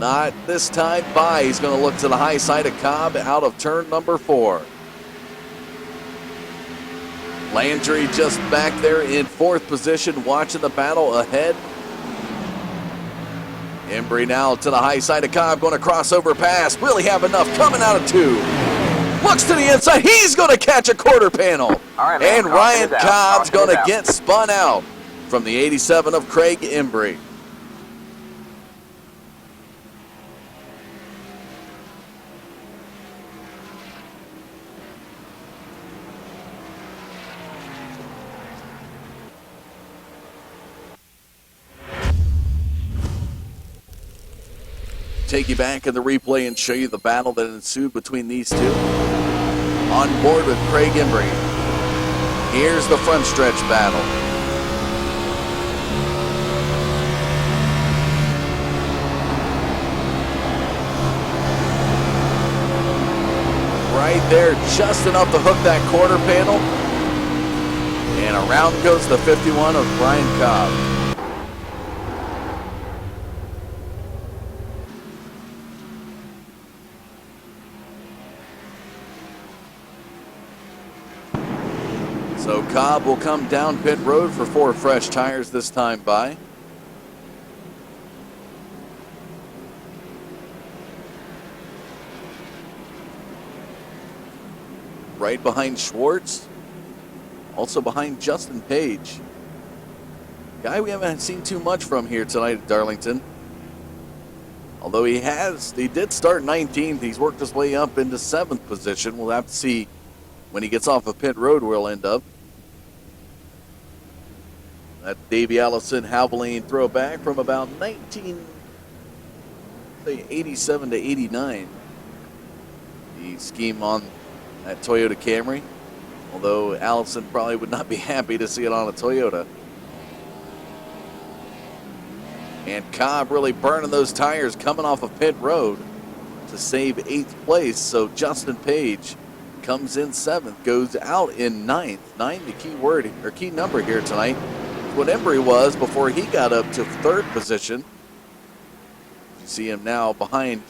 Not this time by. He's going to look to the high side of Cobb out of turn number 4. Landry just back there in fourth position, watching the battle ahead. Embry now to the high side of Cobb, going to crossover pass. Really have enough coming out of 2. Looks to the inside. He's going to catch a quarter panel. All right, man, and Ryan caution is out. Cobb's Caution going is to out. get spun out from the 87 of Craig Embry. Take you back in the replay and show you the battle that ensued between these two. On board with Craig Embry. Here's the front stretch battle. Right there, just enough to hook that quarter panel. And around goes the 51 of Brian Cobb. So Cobb will come down pit road for 4 fresh tires this time by. Right behind Schwartz. Also behind Justin Page. Guy we haven't seen too much from here tonight at Darlington. Although he did start 19th. He's worked his way up into 7th position. We'll have to see when he gets off of pit road where he'll end up. That Davey Allison Havoline throwback from about 1987 to 89. The scheme on that Toyota Camry. Although Allison probably would not be happy to see it on a Toyota. And Cobb really burning those tires coming off of pit road to save 8th place. So Justin Page comes in 7th, goes out in 9th. 9, the key word or key number here tonight. What Embry was before he got up to 3rd position. You see him now behind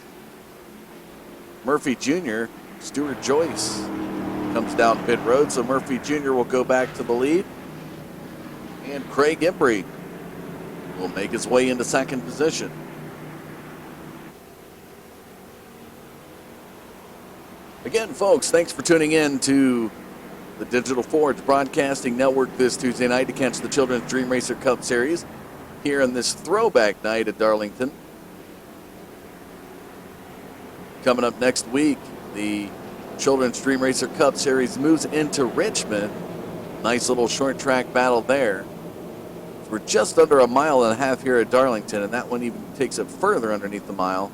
Murphy Jr. Stuart Joyce comes down pit road, so Murphy Jr. will go back to the lead. And Craig Embry will make his way into 2nd position. Again, folks, thanks for tuning in to the Digital Forge Broadcasting Network this Tuesday night to catch the Children's Dream Racer Cup Series here on this throwback night at Darlington. Coming up next week, the Children's Dream Racer Cup Series moves into Richmond. Nice little short track battle there. We're just under a mile and a half here at Darlington, and that one even takes it further underneath the mile.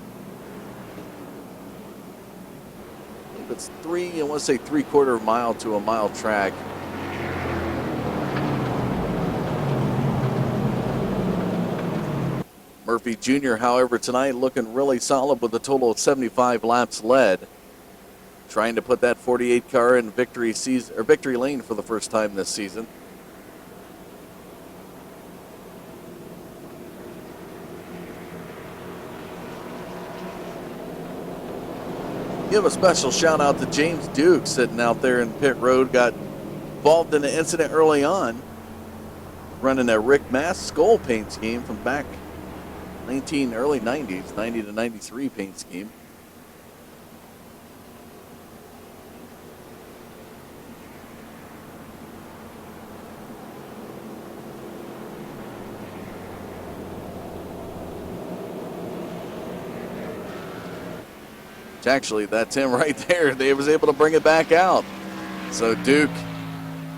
It's I want to say 3/4 mile to a mile track. Murphy Jr., however, tonight looking really solid with a total of 75 laps led. Trying to put that 48 car in victory lane for the first time this season. Give a special shout out to James Duke sitting out there in pit road. Got involved in an incident early on, running a Rick Mass skull paint scheme from back early 90s, 90 to 93 paint scheme. Actually, that's him right there. They was able to bring it back out. So Duke,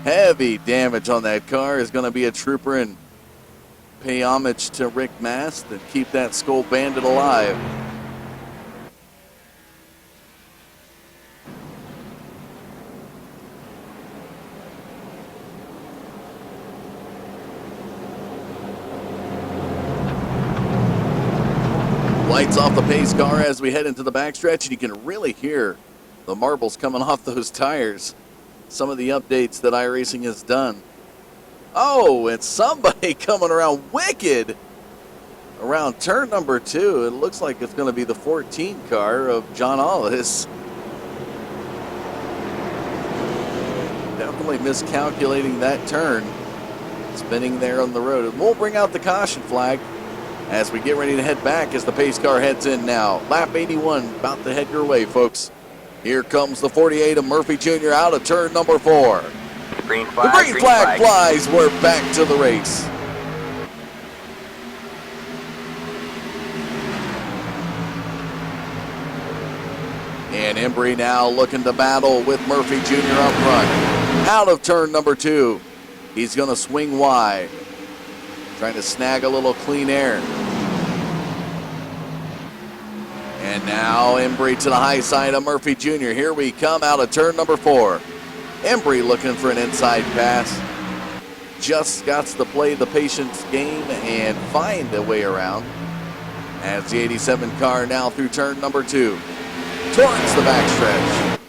heavy damage on that car, is going to be a trooper and pay homage to Rick Mast and keep that Skull Bandit alive. Lights off the pace car as we head into the backstretch, and you can really hear the marbles coming off those tires. Some of the updates that iRacing has done. Oh, and somebody coming around wicked around turn number 2. It looks like it's going to be the 14 car of John Ollis. Definitely miscalculating that turn. Spinning there on the road. And we'll bring out the caution flag as we get ready to head back as the pace car heads in now. Lap 81 about to head your way, folks. Here comes the 48 of Murphy Jr. out of turn number 4. Green flag, the green flag flies. We're back to the race. And Embry now looking to battle with Murphy Jr. up front. Out of turn number 2. He's going to swing wide. Trying to snag a little clean air. And now Embry to the high side of Murphy Jr. Here we come out of turn number 4. Embry looking for an inside pass. Just got to play the patience game and find a way around. As the 87 car now through turn number 2. Towards the backstretch.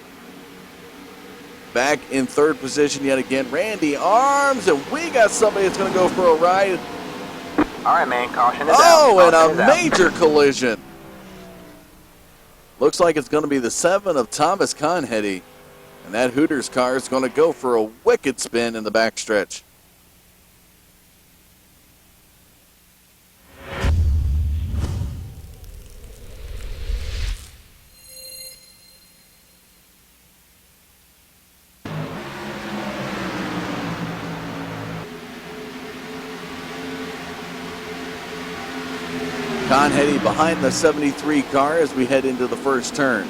Back in third position yet again, Randy Arms, and we got somebody that's going to go for a ride. All right, man, caution is out. Oh, and Caution a is major collision. Looks like it's going to be the 7 of Thomas Conheady. And that Hooters car is going to go for a wicked spin in the backstretch. Conheady behind the 73 car as we head into the first turn.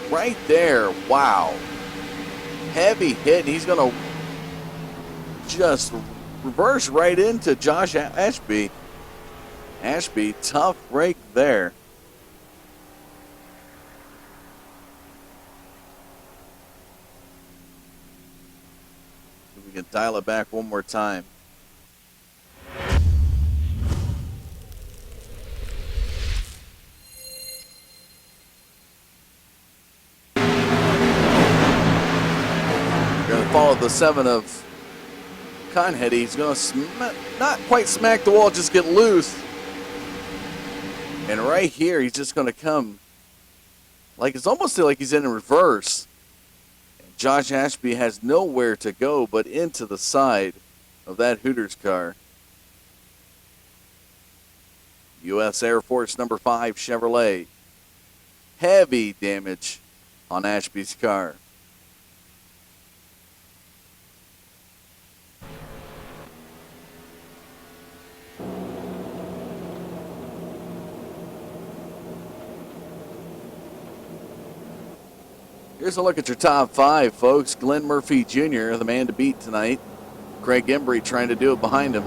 Right there, wow. Heavy hit. He's going to just reverse right into Josh Ashby. Ashby, tough break there. We can dial it back one more time. We're going to follow the 7 of Conheady. He's going to not quite smack the wall, just get loose. And right here, he's just going to come like it's almost like he's in reverse. Josh Ashby has nowhere to go but into the side of that Hooters car. U.S. Air Force number 5 Chevrolet. Heavy damage on Ashby's car. Here's a look at your top 5, folks. Glenn Murphy Jr., the man to beat tonight. Craig Embry trying to do it behind him.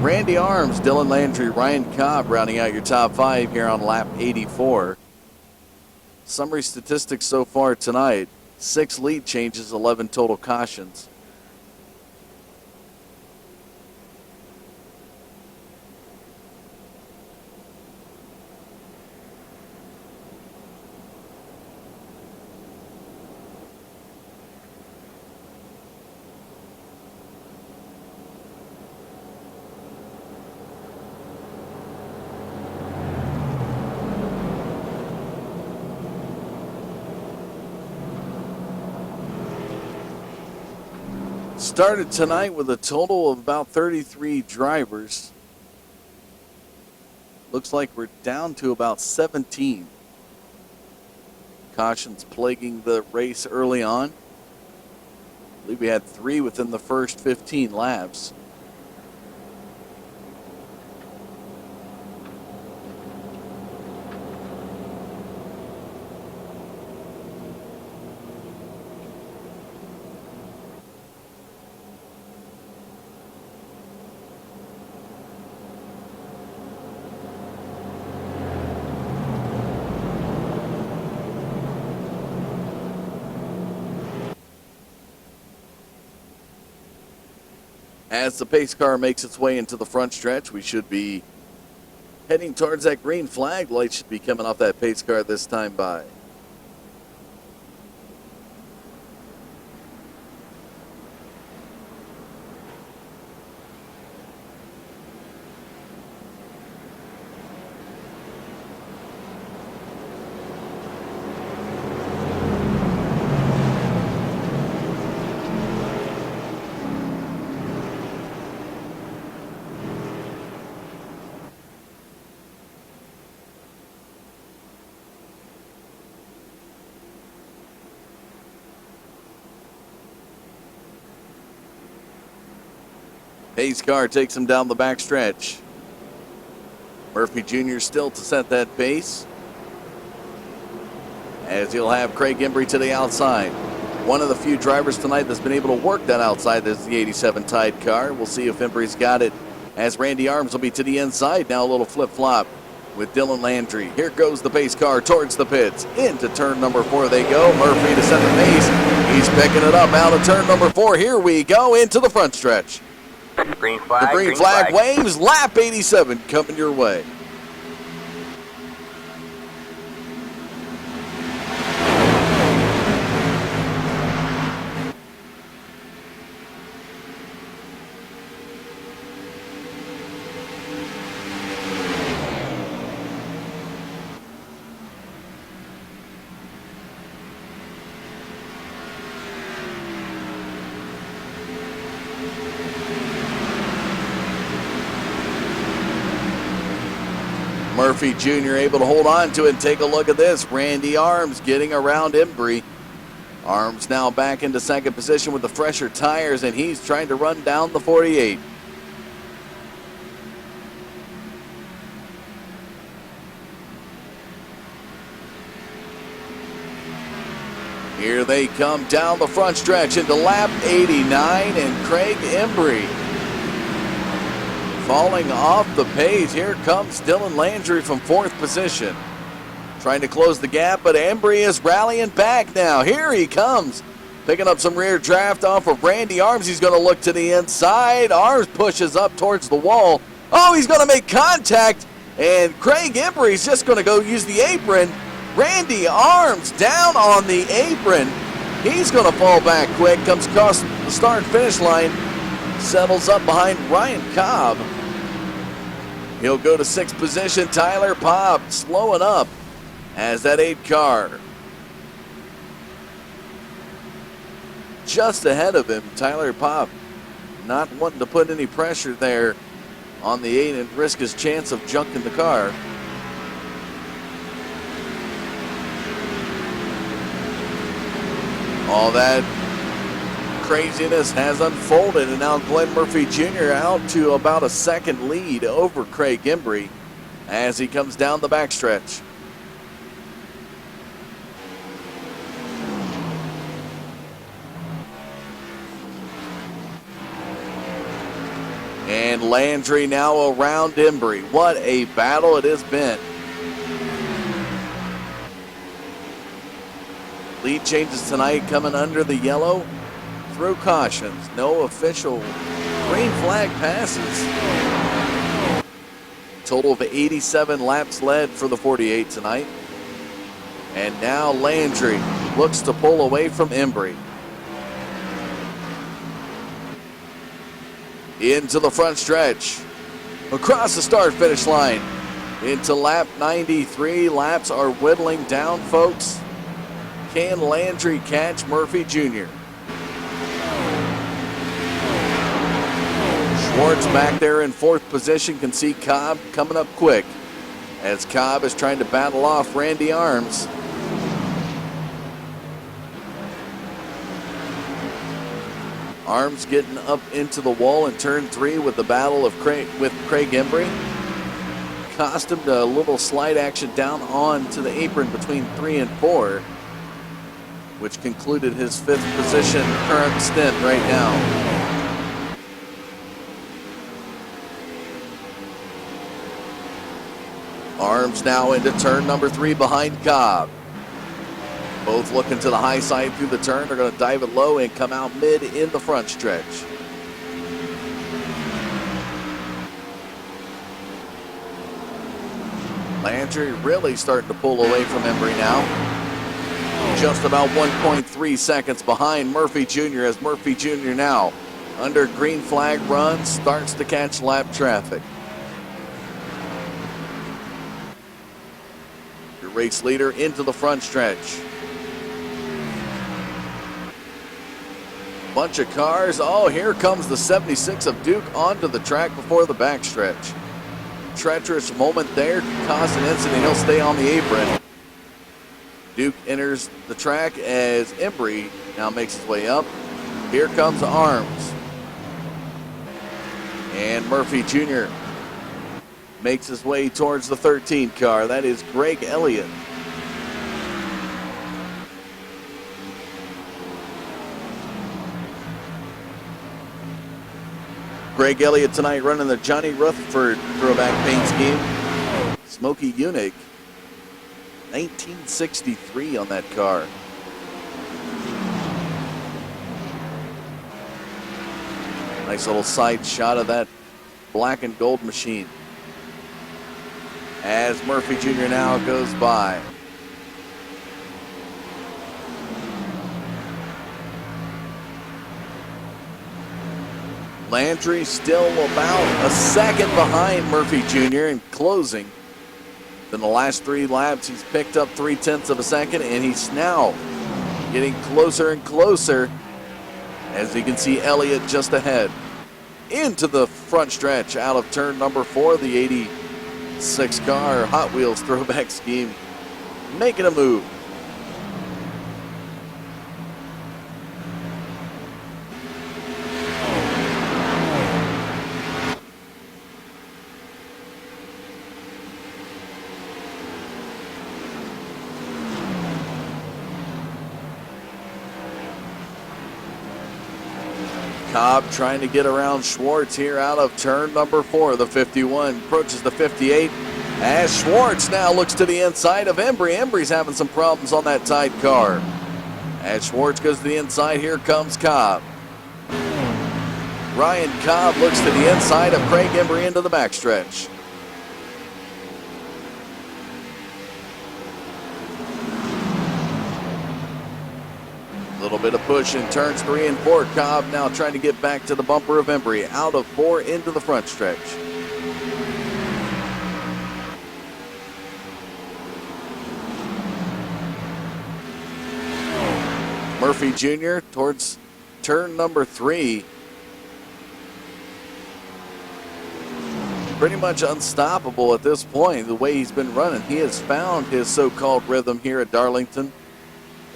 Randy Arms, Dylan Landry, Ryan Cobb rounding out your top 5 here on lap 84. Summary statistics so far tonight: 6 lead changes, 11 total cautions. Started tonight with a total of about 33 drivers. Looks like we're down to about 17. Cautions plaguing the race early on. I believe we had 3 within the first 15 laps. As the pace car makes its way into the front stretch, we should be heading towards that green flag. Light should be coming off that pace car this time by. Pace car takes him down the backstretch. Murphy Jr. still to set that pace, as he'll have Craig Embry to the outside. One of the few drivers tonight that's been able to work that outside is the 87 Tide car. We'll see if Embry's got it, as Randy Arms will be to the inside. Now a little flip-flop with Dylan Landry. Here goes the pace car towards the pits. Into turn number 4 they go. Murphy to set the pace. He's picking it up out of turn number 4. Here we go into the front stretch. Green flag. The green flag waves. Lap 87 coming your way. Murphy Jr. able to hold on to it and take a look at this. Randy Arms getting around Embry. Arms now back into second position with the fresher tires, and he's trying to run down the 48. Here they come down the front stretch into lap 89, and Craig Embry falling off the pace. Here comes Dylan Landry from 4th position, trying to close the gap, but Embry is rallying back now. Here he comes, picking up some rear draft off of Randy Arms. He's going to look to the inside. Arms pushes up towards the wall. Oh, he's going to make contact, and Craig Embry's just going to go use the apron. Randy Arms down on the apron. He's going to fall back quick, comes across the start and finish line, settles up behind Ryan Cobb. He'll go to 6th position. Tyler Popp slowing up as that 8 car just ahead of him. Tyler Popp not wanting to put any pressure there on the 8 and risk his chance of junking the car. All that craziness has unfolded, and now Glenn Murphy Jr. out to about a second lead over Craig Embry as he comes down the backstretch. And Landry now around Embry. What a battle it has been. Lead changes tonight coming under the yellow through cautions. No official green flag passes. Total of 87 laps led for the 48 tonight. And now Landry looks to pull away from Embry. Into the front stretch. Across the start-finish line. Into lap 93. Laps are whittling down, folks. Can Landry catch Murphy Jr.? Schwartz back there in fourth position can see Cobb coming up quick as Cobb is trying to battle off Randy Arms. Arms getting up into the wall in turn 3 with the battle of Craig Embry. Cost him a little slide action down onto the apron between 3 and 4, which concluded his 5th position current stint right now. Arms now into turn number 3 behind Cobb. Both looking to the high side through the turn. They're going to dive it low and come out mid in the front stretch. Landry really starting to pull away from Embry now. Just about 1.3 seconds behind Murphy Jr. as Murphy Jr. now under green flag run starts to catch lap traffic. Your race leader into the front stretch. Bunch of cars. Oh, here comes the 76 of Duke onto the track before the backstretch. Treacherous moment there, cause an incident. He'll stay on the apron. Duke enters the track as Embry now makes his way up. Here comes Arms. And Murphy Jr. makes his way towards the 13 car. That is Greg Elliott. Greg Elliott tonight running the Johnny Rutherford throwback paint scheme. Smokey Unick, 1963 on that car. Nice little side shot of that black and gold machine. As Murphy Jr. now goes by. Landry still about a second behind Murphy Jr. in closing. In the last 3 laps, he's picked up 0.3 of a second, and he's now getting closer and closer as you can see Elliott just ahead. Into the front stretch out of turn number 4, the 86 car Hot Wheels throwback scheme making a move. Cobb trying to get around Schwartz here out of turn number 4. The 51 approaches the 58 as Schwartz now looks to the inside of Embry. Embry's having some problems on that tight car. As Schwartz goes to the inside, here comes Cobb. Ryan Cobb looks to the inside of Craig Embry into the backstretch. Little bit of push in turns 3 and 4. Cobb now trying to get back to the bumper of Embry. Out of 4 into the front stretch. Murphy Jr. towards turn number 3. Pretty much unstoppable at this point, the way he's been running. He has found his so-called rhythm here at Darlington.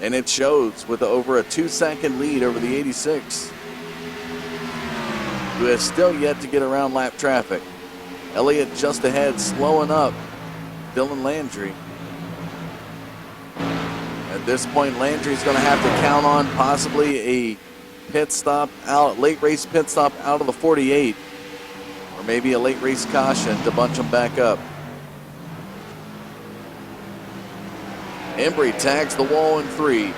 And it shows with over a 2-second lead over the 86, who has still yet to get around lap traffic. Elliott just ahead, slowing up Dylan Landry. At this point, Landry's going to have to count on possibly a pit stop out, late race pit stop out of the 48, maybe a late race caution to bunch them back up. Embry tags the wall in 3.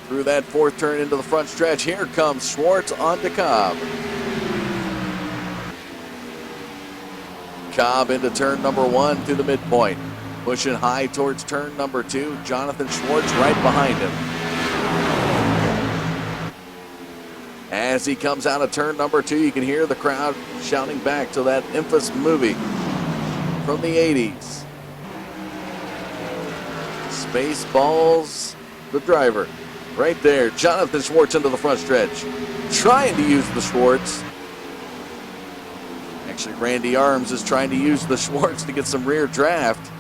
Through that 4th turn into the front stretch, here comes Schwartz onto Cobb. Cobb into turn number 1 through the midpoint. Pushing high towards turn number 2. Jonathan Schwartz right behind him. As he comes out of turn number 2, you can hear the crowd shouting back to that infamous movie from the 80s. Spaceballs, the driver. Right there, Jonathan Schwartz into the front stretch. Trying to use the Schwartz. Actually, Randy Arms is trying to use the Schwartz to get some rear draft.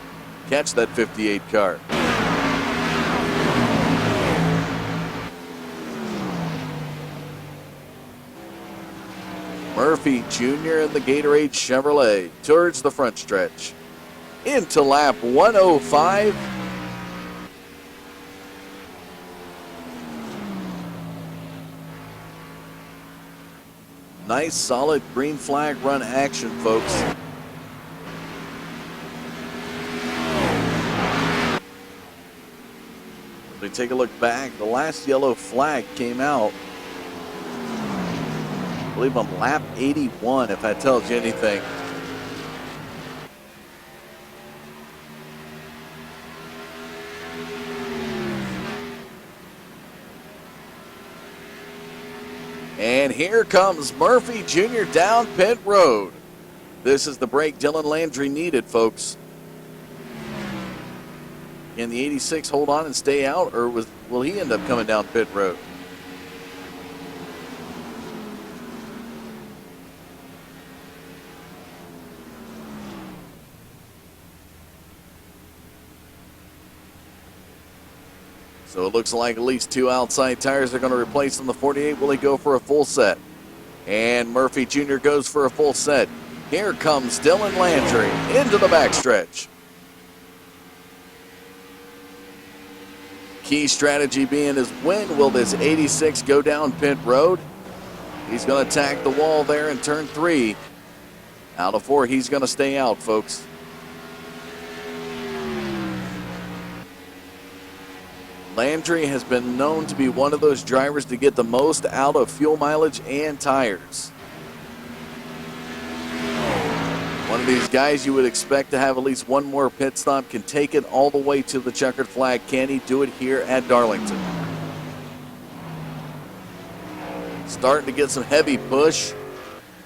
Catch that 58 car. Murphy Jr. in the Gatorade Chevrolet towards the front stretch. Into lap 105. Nice, solid green flag run action, folks. As we take a look back, the last yellow flag came out, I believe, on lap 81, if that tells you anything. And here comes Murphy Jr. down pit road. This is the break Dylan Landry needed, folks. Can the 86 hold on and stay out, or will he end up coming down pit road? So it looks like at least 2 outside tires are going to replace on the 48. Will he go for a full set? And Murphy Jr. goes for a full set. Here comes Dylan Landry into the backstretch. Key strategy being is, when will this 86 go down pit road? He's going to attack the wall there in turn 3. Out of 4, he's going to stay out, folks. Landry has been known to be one of those drivers to get the most out of fuel mileage and tires. One of these guys you would expect to have at least one more pit stop, can take it all the way to the checkered flag. Can he do it here at Darlington? Starting to get some heavy push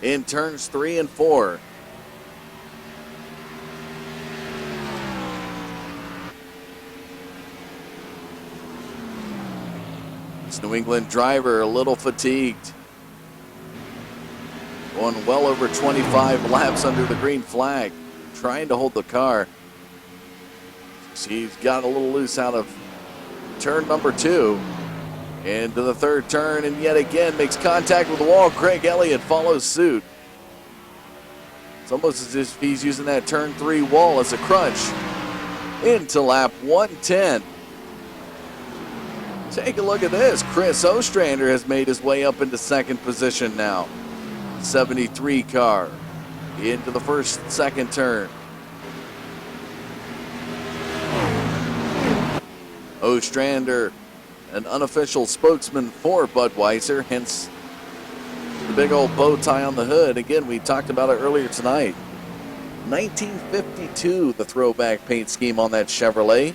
in turns 3 and 4. This New England driver a little fatigued. Going well over 25 laps under the green flag. Trying to hold the car. He's got a little loose out of turn number 2. Into the 3rd turn, and yet again makes contact with the wall. Craig Elliott follows suit. It's almost as if he's using that turn 3 wall as a crutch. Into lap 110. Take a look at this. Chris Ostrander has made his way up into 2nd position now. 73 car into the 2nd turn. Ostrander, an unofficial spokesman for Budweiser, hence the big old bow tie on the hood. Again, we talked about it earlier tonight. 1952, the throwback paint scheme on that Chevrolet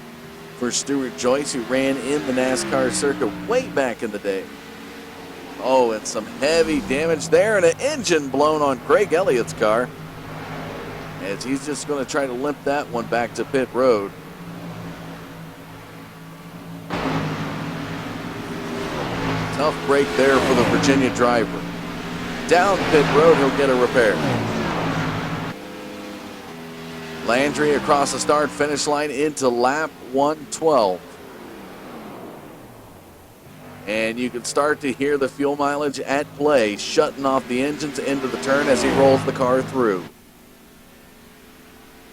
for Stuart Joyce, who ran in the NASCAR circuit way back in the day. Oh, and some heavy damage there, and an engine blown on Craig Elliott's car, as he's just going to try to limp that one back to pit road. Tough break there for the Virginia driver. Down pit road, he'll get a repair. Landry across the start-finish line into lap 112. And you can start to hear the fuel mileage at play, shutting off the engines into the turn as he rolls the car through.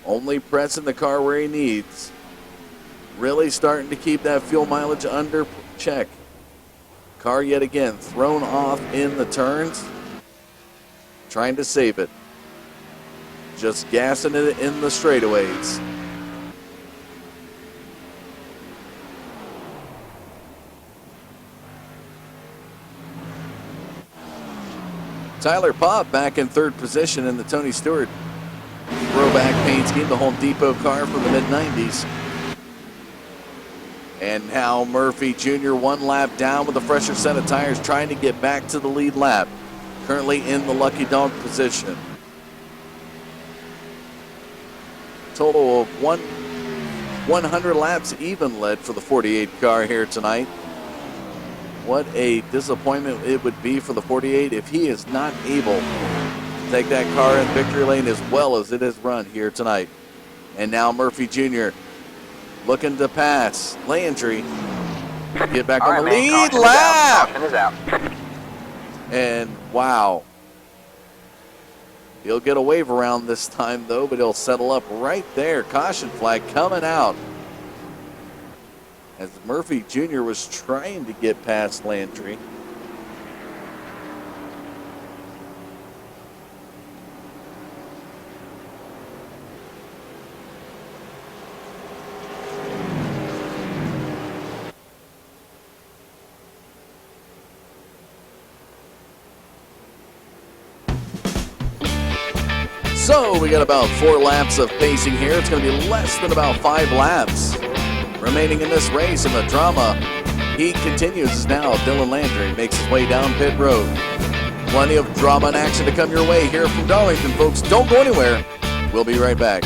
Only pressing the car where he needs. Really starting to keep that fuel mileage under check. Car yet again thrown off in the turns. Trying to save it. just gassing it in the straightaways. Tyler Popp back in third position in the Tony Stewart throwback paint scheme, the Home Depot car from the mid-90s. And now Murphy Jr. one lap down with a fresher set of tires, trying to get back to the lead lap. Currently in the lucky dog position. Total of 100 laps even led for the 48 car here tonight. What a disappointment it would be for the 48 if he is not able to take that car in victory lane as well as it has run here tonight. And now Murphy Jr. looking to pass Landry. Get back on the lead lap. Caution is out. And wow. He'll get a wave around this time though, but he'll settle up right there. Caution flag coming out as Murphy Jr. was trying to get past Landry. So we got about 4 laps of pacing here. It's going to be less than about 5 laps remaining in this race, and the drama heat continues as now Dylan Landry makes his way down pit road. Plenty of drama and action to come your way here from Darlington, folks. Don't go anywhere. We'll be right back.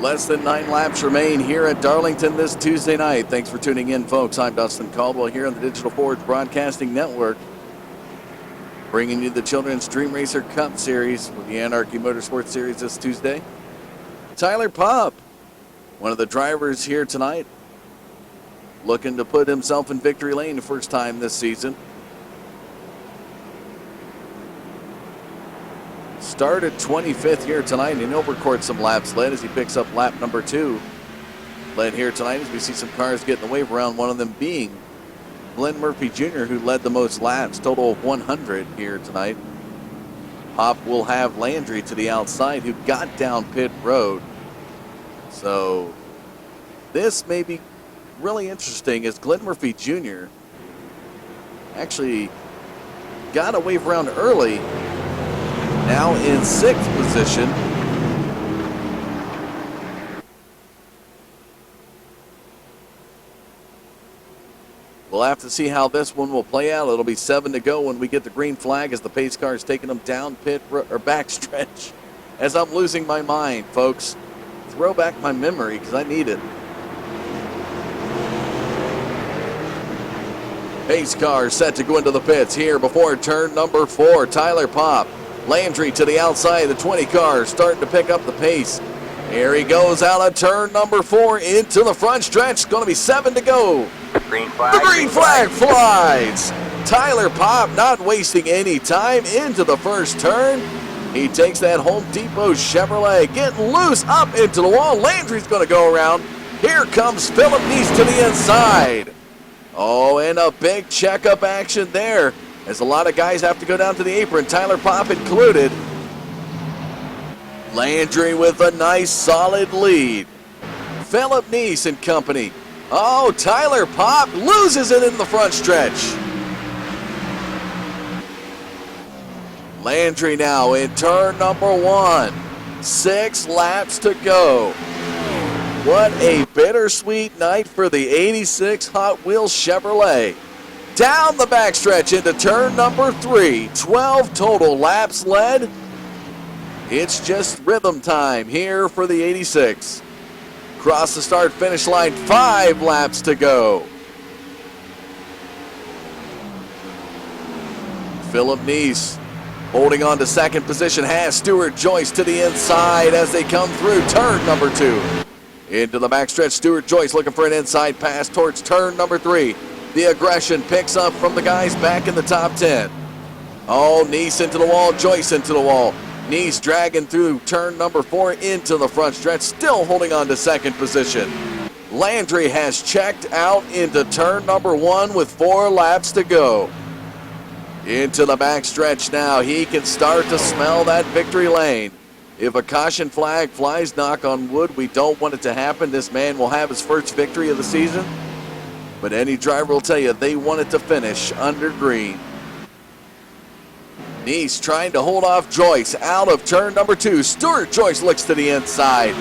Less than 9 laps remain here at Darlington this Tuesday night. Thanks for tuning in, folks. I'm Dustin Caldwell here on the Digital Forge Broadcasting Network, bringing you the Children's Dream Racer Cup Series with the Anarchy Motorsports Series this Tuesday. Tyler Popp, one of the drivers here tonight, looking to put himself in victory lane the first time this season. Started 25th here tonight, and he'll record some laps led as he picks up lap number 2. Led here tonight as we see some cars getting the wave around, one of them being Glenn Murphy Jr., who led the most laps, total of 100 here tonight. Popp will have Landry to the outside, who got down pit road. So this may be really interesting as Glenn Murphy Jr. actually got a wave around early, now in 6th position. We'll have to see how this one will play out. It'll be 7 to go when we get the green flag as the pace car is taking them down pit or backstretch. As I'm losing my mind, folks. Throw back my memory because I need it. Pace car set to go into the pits here before turn number 4. Tyler Popp. Landry to the outside of the 20 car, starting to pick up the pace. Here he goes out of turn number 4 into the front stretch. Going to be 7 to go. Green flag. The green flag flies. Tyler Popp not wasting any time into the first turn. He takes that Home Depot Chevrolet, getting loose up into the wall. Landry's going to go around. Here comes Philip Neese to the inside. Oh, and a big checkup action there, as a lot of guys have to go down to the apron, Tyler Popp included. Landry with a nice solid lead. Philip Neese and company. Oh, Tyler Popp loses it in the front stretch. Landry now in turn number 1. 6 laps to go. What a bittersweet night for the 86 Hot Wheels Chevrolet. Down the backstretch into turn number 3. 12 total laps led. It's just rhythm time here for the 86. Cross the start-finish line, 5 laps to go. Philip Neese holding on to second position, has Stuart Joyce to the inside as they come through turn number 2. Into the backstretch, Stuart Joyce looking for an inside pass towards turn number 3. The aggression picks up from the guys back in the top 10. Oh, Neese into the wall, Joyce into the wall. Neese dragging through turn number 4 into the front stretch, still holding on to second position. Landry has checked out into turn number 1 with 4 laps to go. Into the backstretch now, he can start to smell that victory lane. If a caution flag flies, knock on wood, we don't want it to happen. This man will have his first victory of the season. But any driver will tell you they want it to finish under green. Neese trying to hold off Joyce out of turn number 2. Stuart Joyce looks to the inside,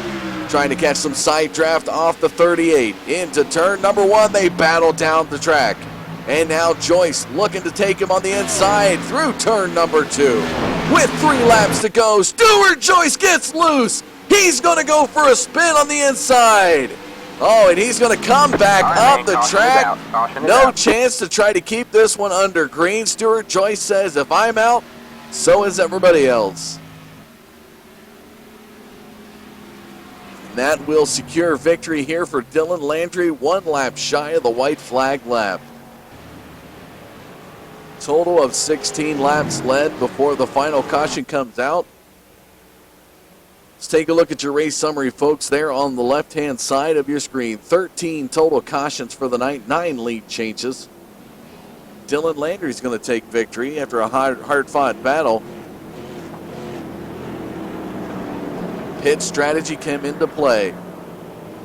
trying to catch some side draft off the 38. Into turn number 1, they battle down the track. And now Joyce looking to take him on the inside through turn number 2. With 3 laps to go, Stuart Joyce gets loose. He's going to go for a spin on the inside. Oh, and he's going to come back up the track. No chance to try to keep this one under green. Stuart Joyce says, if I'm out, so is everybody else. And that will secure victory here for Dylan Landry, 1 lap shy of the white flag lap. Total of 16 laps led before the final caution comes out. Let's take a look at your race summary, folks, there on the left-hand side of your screen. 13 total cautions for the night, 9 lead changes. Dylan Landry's going to take victory after a hard-fought battle. Pit strategy came into play,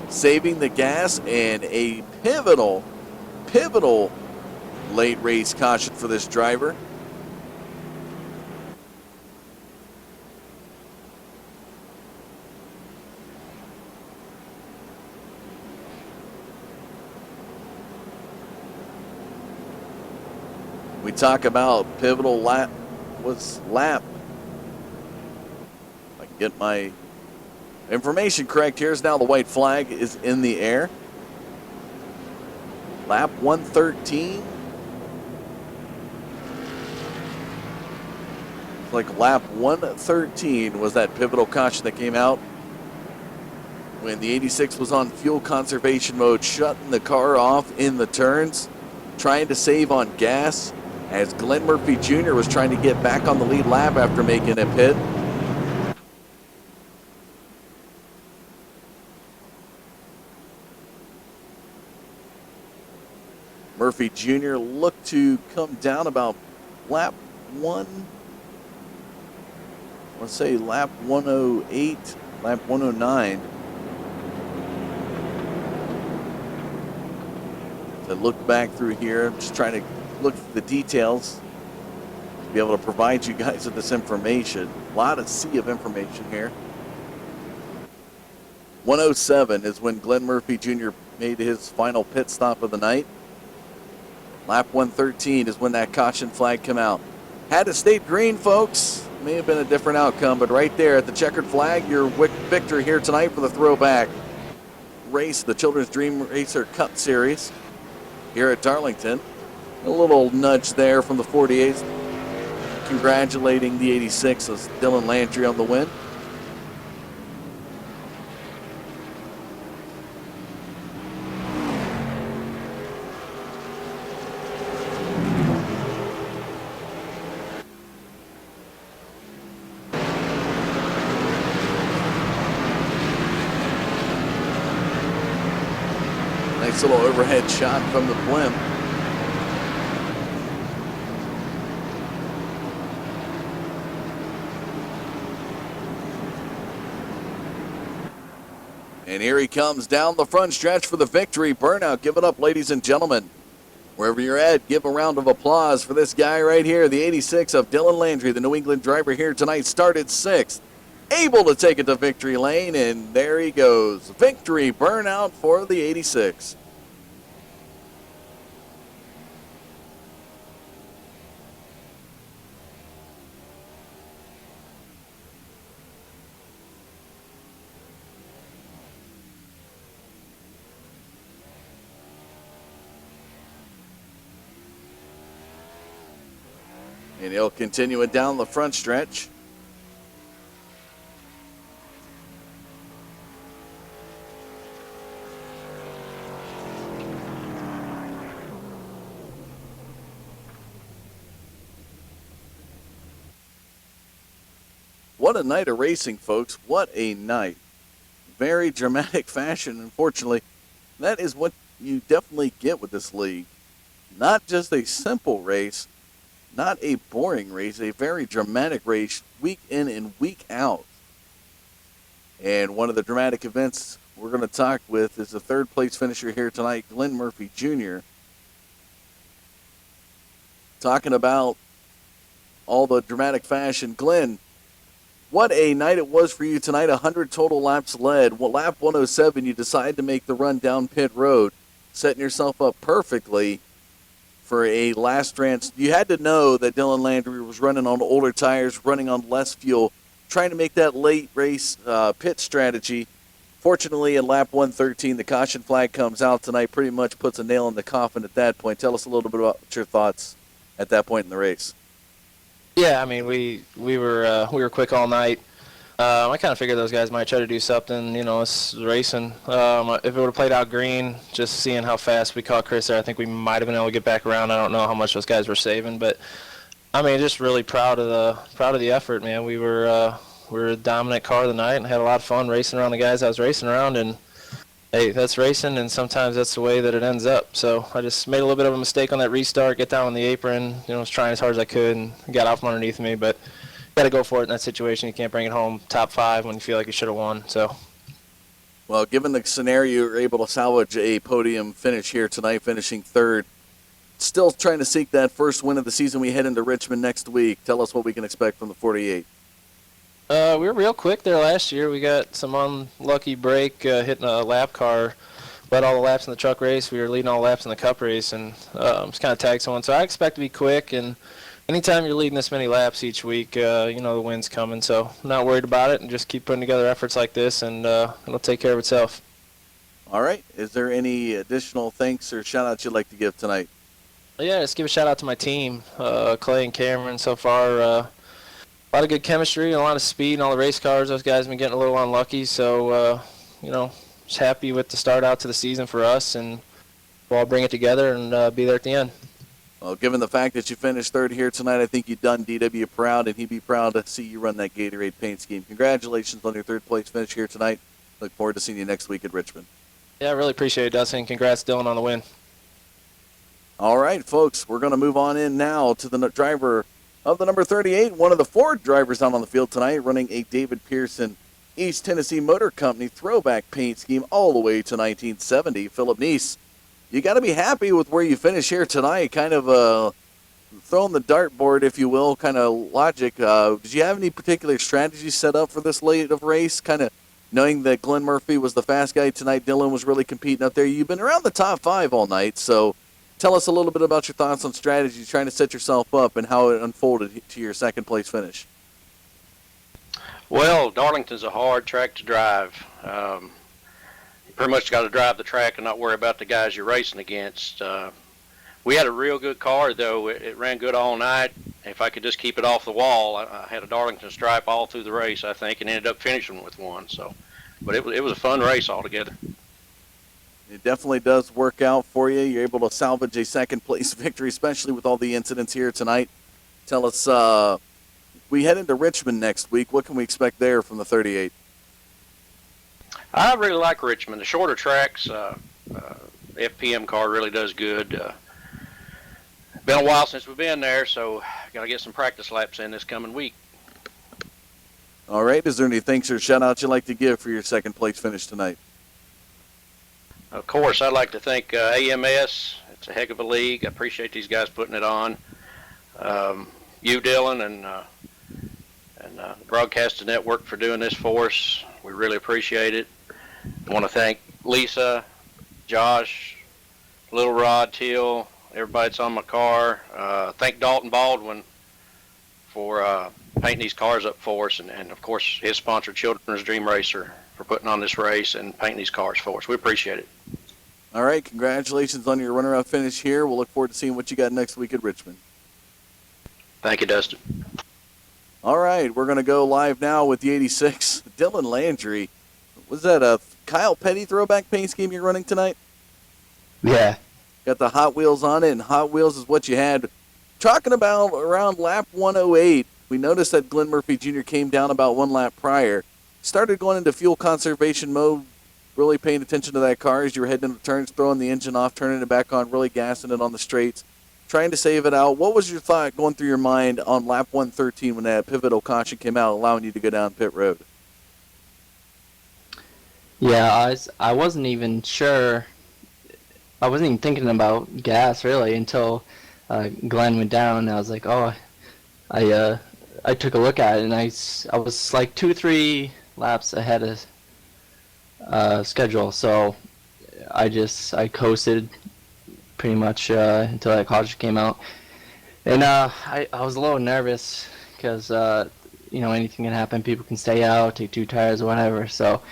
saving the gas, and a pivotal late race caution for this driver. We talk about pivotal lap. What's lap? If I can get my information correct, here's now the white flag is in the air. Lap 113. Like lap 113 was that pivotal caution that came out when the 86 was on fuel conservation mode, shutting the car off in the turns, trying to save on gas, as Glenn Murphy Jr. was trying to get back on the lead lap after making a pit. Murphy Jr. looked to come down about lap 108, lap 109. I look back through here, I'm just trying to look at the details, be able to provide you guys with this information. A lot of sea of information here. 107 is when Glenn Murphy Jr. made his final pit stop of the night. Lap 113 is when that caution flag came out. Had it stayed green, folks, may have been a different outcome, but right there at the checkered flag, your victor here tonight for the throwback race, the Children's Dream Racer Cup Series here at Darlington. A little nudge there from the 48, congratulating the 86 as Dylan Landry on the win. Nice little overhead shot from the blimp. And here he comes down the front stretch for the victory. Burnout, give it up, ladies and gentlemen. Wherever you're at, give a round of applause for this guy right here, the 86 of Dylan Landry, the New England driver here tonight, started 6th. Able to take it to victory lane, and there he goes. Victory, Burnout for the 86. And he'll continue it down the front stretch. What a night of racing, folks. What a night. Very dramatic fashion, unfortunately. That is what you definitely get with this league. Not just a simple race, not a boring race, a very dramatic race, week in and week out. And one of the dramatic events we're going to talk with is the third place finisher here tonight, Glenn Murphy Jr. Talking about all the dramatic fashion. Glenn, what a night it was for you tonight. 100 total laps led. Well, lap 107, you decided to make the run down pit road, setting yourself up perfectly for a last chance. You had to know that Dylan Landry was running on older tires, running on less fuel, trying to make that late race pit strategy. Fortunately, in lap 113, the caution flag comes out tonight, pretty much puts a nail in the coffin at that point. Tell us a little bit about your thoughts at that point in the race. Yeah, I mean, we were quick all night. I kind of figured those guys might try to do something, it's racing. If it would have played out green, just seeing how fast we caught Chris there, I think we might have been able to get back around. I don't know how much those guys were saving, but I mean, just really proud of the effort, man. We were a dominant car of the night and had a lot of fun racing around the guys I was racing around, and hey, that's racing, and sometimes that's the way that it ends up. So I just made a little bit of a mistake on that restart, get down on the apron, was trying as hard as I could and got out from underneath me, but got to go for it in that situation. You can't bring it home top 5 when you feel like you should have won. So, well, given the scenario, you were able to salvage a podium finish here tonight, finishing 3rd. Still trying to seek that first win of the season. We head into Richmond next week. Tell us what we can expect from the 48. We were real quick there last year. We got some unlucky break hitting a lap car. Led all the laps in the truck race. We were leading all the laps in the cup race, and just kind of tagged someone. So I expect to be quick, and anytime you're leading this many laps each week, the win's coming. So I'm not worried about it, and just keep putting together efforts like this, and it'll take care of itself. All right. Is there any additional thanks or shout-outs you'd like to give tonight? Yeah, just give a shout-out to my team, Clay and Cameron so far. A lot of good chemistry and a lot of speed in all the race cars. Those guys have been getting a little unlucky, so, just happy with the start out to the season for us, and we'll all bring it together and be there at the end. Well, given the fact that you finished 3rd here tonight, I think you've done DW proud, and he'd be proud to see you run that Gatorade paint scheme. Congratulations on your 3rd place finish here tonight. Look forward to seeing you next week at Richmond. Yeah, I really appreciate it, Dustin. Congrats, Dylan, on the win. All right, folks, we're going to move on in now to the driver of the number 38, one of the Ford drivers out on the field tonight, running a David Pearson East Tennessee Motor Company throwback paint scheme all the way to 1970. Philip Neese, you got to be happy with where you finish here tonight. Kind of throwing the dartboard, if you will, kind of logic. Did you have any particular strategies set up for this late of race? Kind of knowing that Glenn Murphy was the fast guy tonight, Dylan was really competing up there. You've been around the top 5 all night, so tell us a little bit about your thoughts on strategy, trying to set yourself up, and how it unfolded to your second place finish. Well, Darlington's a hard track to drive. You pretty much got to drive the track and not worry about the guys you're racing against. We had a real good car, though. It ran good all night. If I could just keep it off the wall, I had a Darlington stripe all through the race, I think, and ended up finishing with one. But it was a fun race altogether. It definitely does work out for you. You're able to salvage a second-place victory, especially with all the incidents here tonight. Tell us, we head into Richmond next week. What can we expect there from the 38? I really like Richmond. The shorter tracks, FPM car really does good. Been a while since we've been there, so got to get some practice laps in this coming week. All right. Is there any thanks or shout-outs you'd like to give for your second-place finish tonight? Of course, I'd like to thank AMS. It's a heck of a league. I appreciate these guys putting it on. You, Dylan, and the Broadcasting Network for doing this for us. We really appreciate it. I want to thank Lisa, Josh, Little Rod, Teal, everybody that's on my car. Thank Dalton Baldwin for painting these cars up for us, and of course his sponsor, Children's Dream Racer, for putting on this race and painting these cars for us. We appreciate it. All right, congratulations on your runner-up finish here. We'll look forward to seeing what you got next week at Richmond. Thank you, Dustin. All right, we're going to go live now with the 86. Dylan Landry. Was that a Kyle Petty throwback paint scheme you're running tonight? Yeah. Got the Hot Wheels on it, and Hot Wheels is what you had. Talking about around lap 108, we noticed that Glenn Murphy Jr. came down about one lap prior. Started going into fuel conservation mode, really paying attention to that car as you were heading into turns, throwing the engine off, turning it back on, really gassing it on the straights, trying to save it out. What was your thought going through your mind on lap 113 when that pivotal caution came out, allowing you to go down pit road? Yeah, I wasn't even sure. I wasn't even thinking about gas really until Glenn went down, and I was like, oh, I took a look at it, and I was like 2-3 laps ahead of schedule, so I coasted pretty much until that caution came out, and I was a little nervous because anything can happen. People can stay out, take 2 tires or whatever. So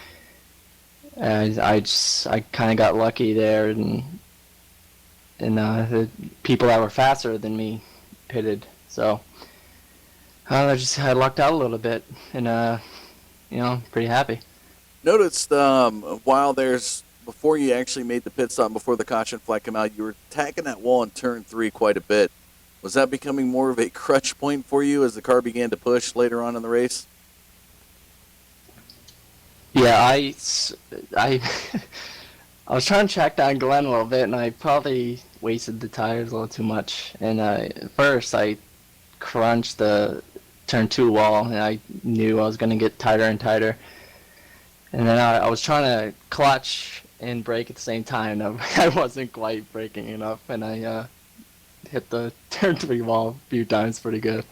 I kind of got lucky there, and the people that were faster than me pitted. So I lucked out a little bit, and pretty happy. Noticed before you actually made the pit stop, before the caution flag came out, you were tagging that wall in turn 3 quite a bit. Was that becoming more of a crutch point for you as the car began to push later on in the race? Yeah, I was trying to track down Glenn a little bit, and I probably wasted the tires a little too much. And at first, I crunched the turn 2 wall, and I knew I was going to get tighter and tighter. And then I was trying to clutch and brake at the same time. I wasn't quite braking enough, and I hit the turn 3 wall a few times pretty good.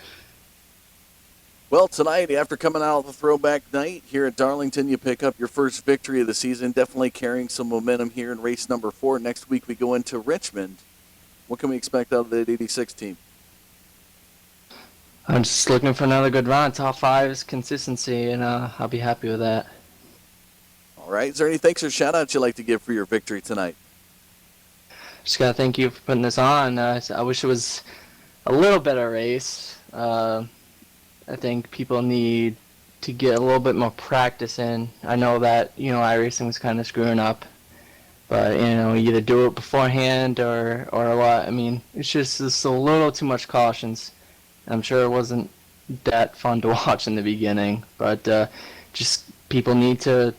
Well, tonight, after coming out of the throwback night here at Darlington, you pick up your first victory of the season, definitely carrying some momentum here in race number 4. Next week, we go into Richmond. What can we expect out of the 86 team? I'm just looking for another good run. Top 5 is consistency, and I'll be happy with that. All right. Is there any thanks or shout-outs you'd like to give for your victory tonight? Just got to thank you for putting this on. I wish it was a little better race. I think people need to get a little bit more practice in. I know that, iRacing was kind of screwing up, but, either do it beforehand or what. I mean, it's just a little too much cautions. I'm sure it wasn't that fun to watch in the beginning, but just people need to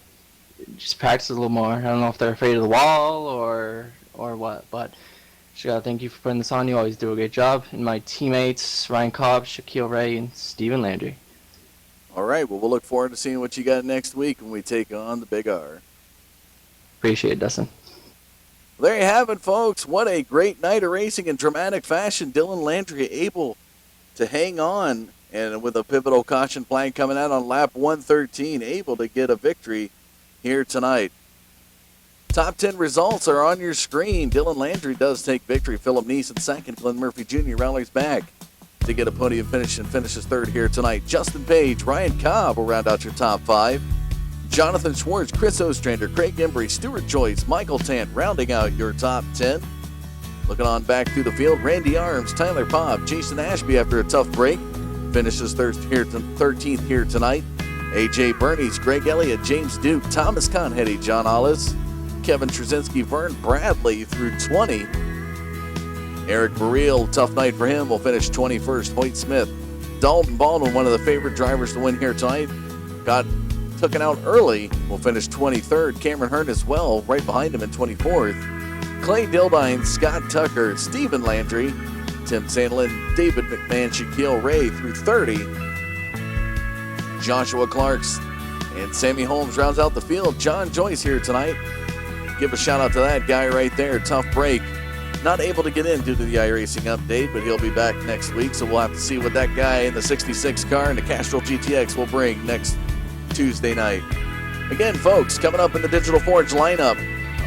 just practice a little more. I don't know if they're afraid of the wall or what, but just gotta thank you for putting this on. You always do a great job. And my teammates, Ryan Cobb, Shaquille Ray, and Steven Landry. All right. Well, we'll look forward to seeing what you got next week when we take on the Big R. Appreciate it, Dustin. There you have it, folks. What a great night of racing in dramatic fashion. Dylan Landry able to hang on, and with a pivotal caution flag coming out on lap 113, able to get a victory here tonight. Top 10 results are on your screen. Dylan Landry does take victory. Philip Neeson second. Glenn Murphy Jr. rallies back to get a podium finish and finishes third here tonight. Justin Page, Ryan Cobb will round out your top 5. Jonathan Schwartz, Chris Ostrander, Craig Embry, Stuart Joyce, Michael Tant rounding out your top 10. Looking on back through the field, Randy Arms, Tyler Popp, Jason Ashby after a tough break finishes 13th here tonight. AJ Bernies, Greg Elliott, James Duke, Thomas Conheady, John Hollis, Kevin Trzynski, Vern Bradley through 20. Eric Burrell, tough night for him, will finish 21st. Hoyt Smith, Dalton Baldwin, one of the favorite drivers to win here tonight, got taken out early, will finish 23rd. Cameron Hearn as well, right behind him in 24th. Clay Dildine, Scott Tucker, Stephen Landry, Tim Sandlin, David McMahon, Shaquille Ray through 30. Joshua Clarks and Sammy Holmes rounds out the field. John Joyce here tonight. Give a shout out to that guy right there. Tough break. Not able to get in due to the iRacing update, but he'll be back next week, so we'll have to see what that guy in the 66 car and the Castrol GTX will bring next Tuesday night. Again, folks, coming up in the Digital Forge lineup,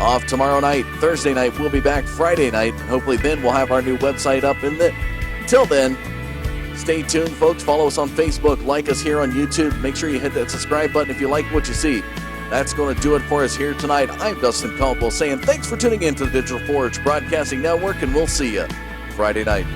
off tomorrow night, Thursday night, we'll be back Friday night. Hopefully then we'll have our new website up in the. Until then, stay tuned, folks. Follow us on Facebook, like us here on YouTube. Make sure you hit that subscribe button if you like what you see. That's going to do it for us here tonight. I'm Dustin Caldwell saying thanks for tuning in to the Digital Forge Broadcasting Network, and we'll see you Friday night.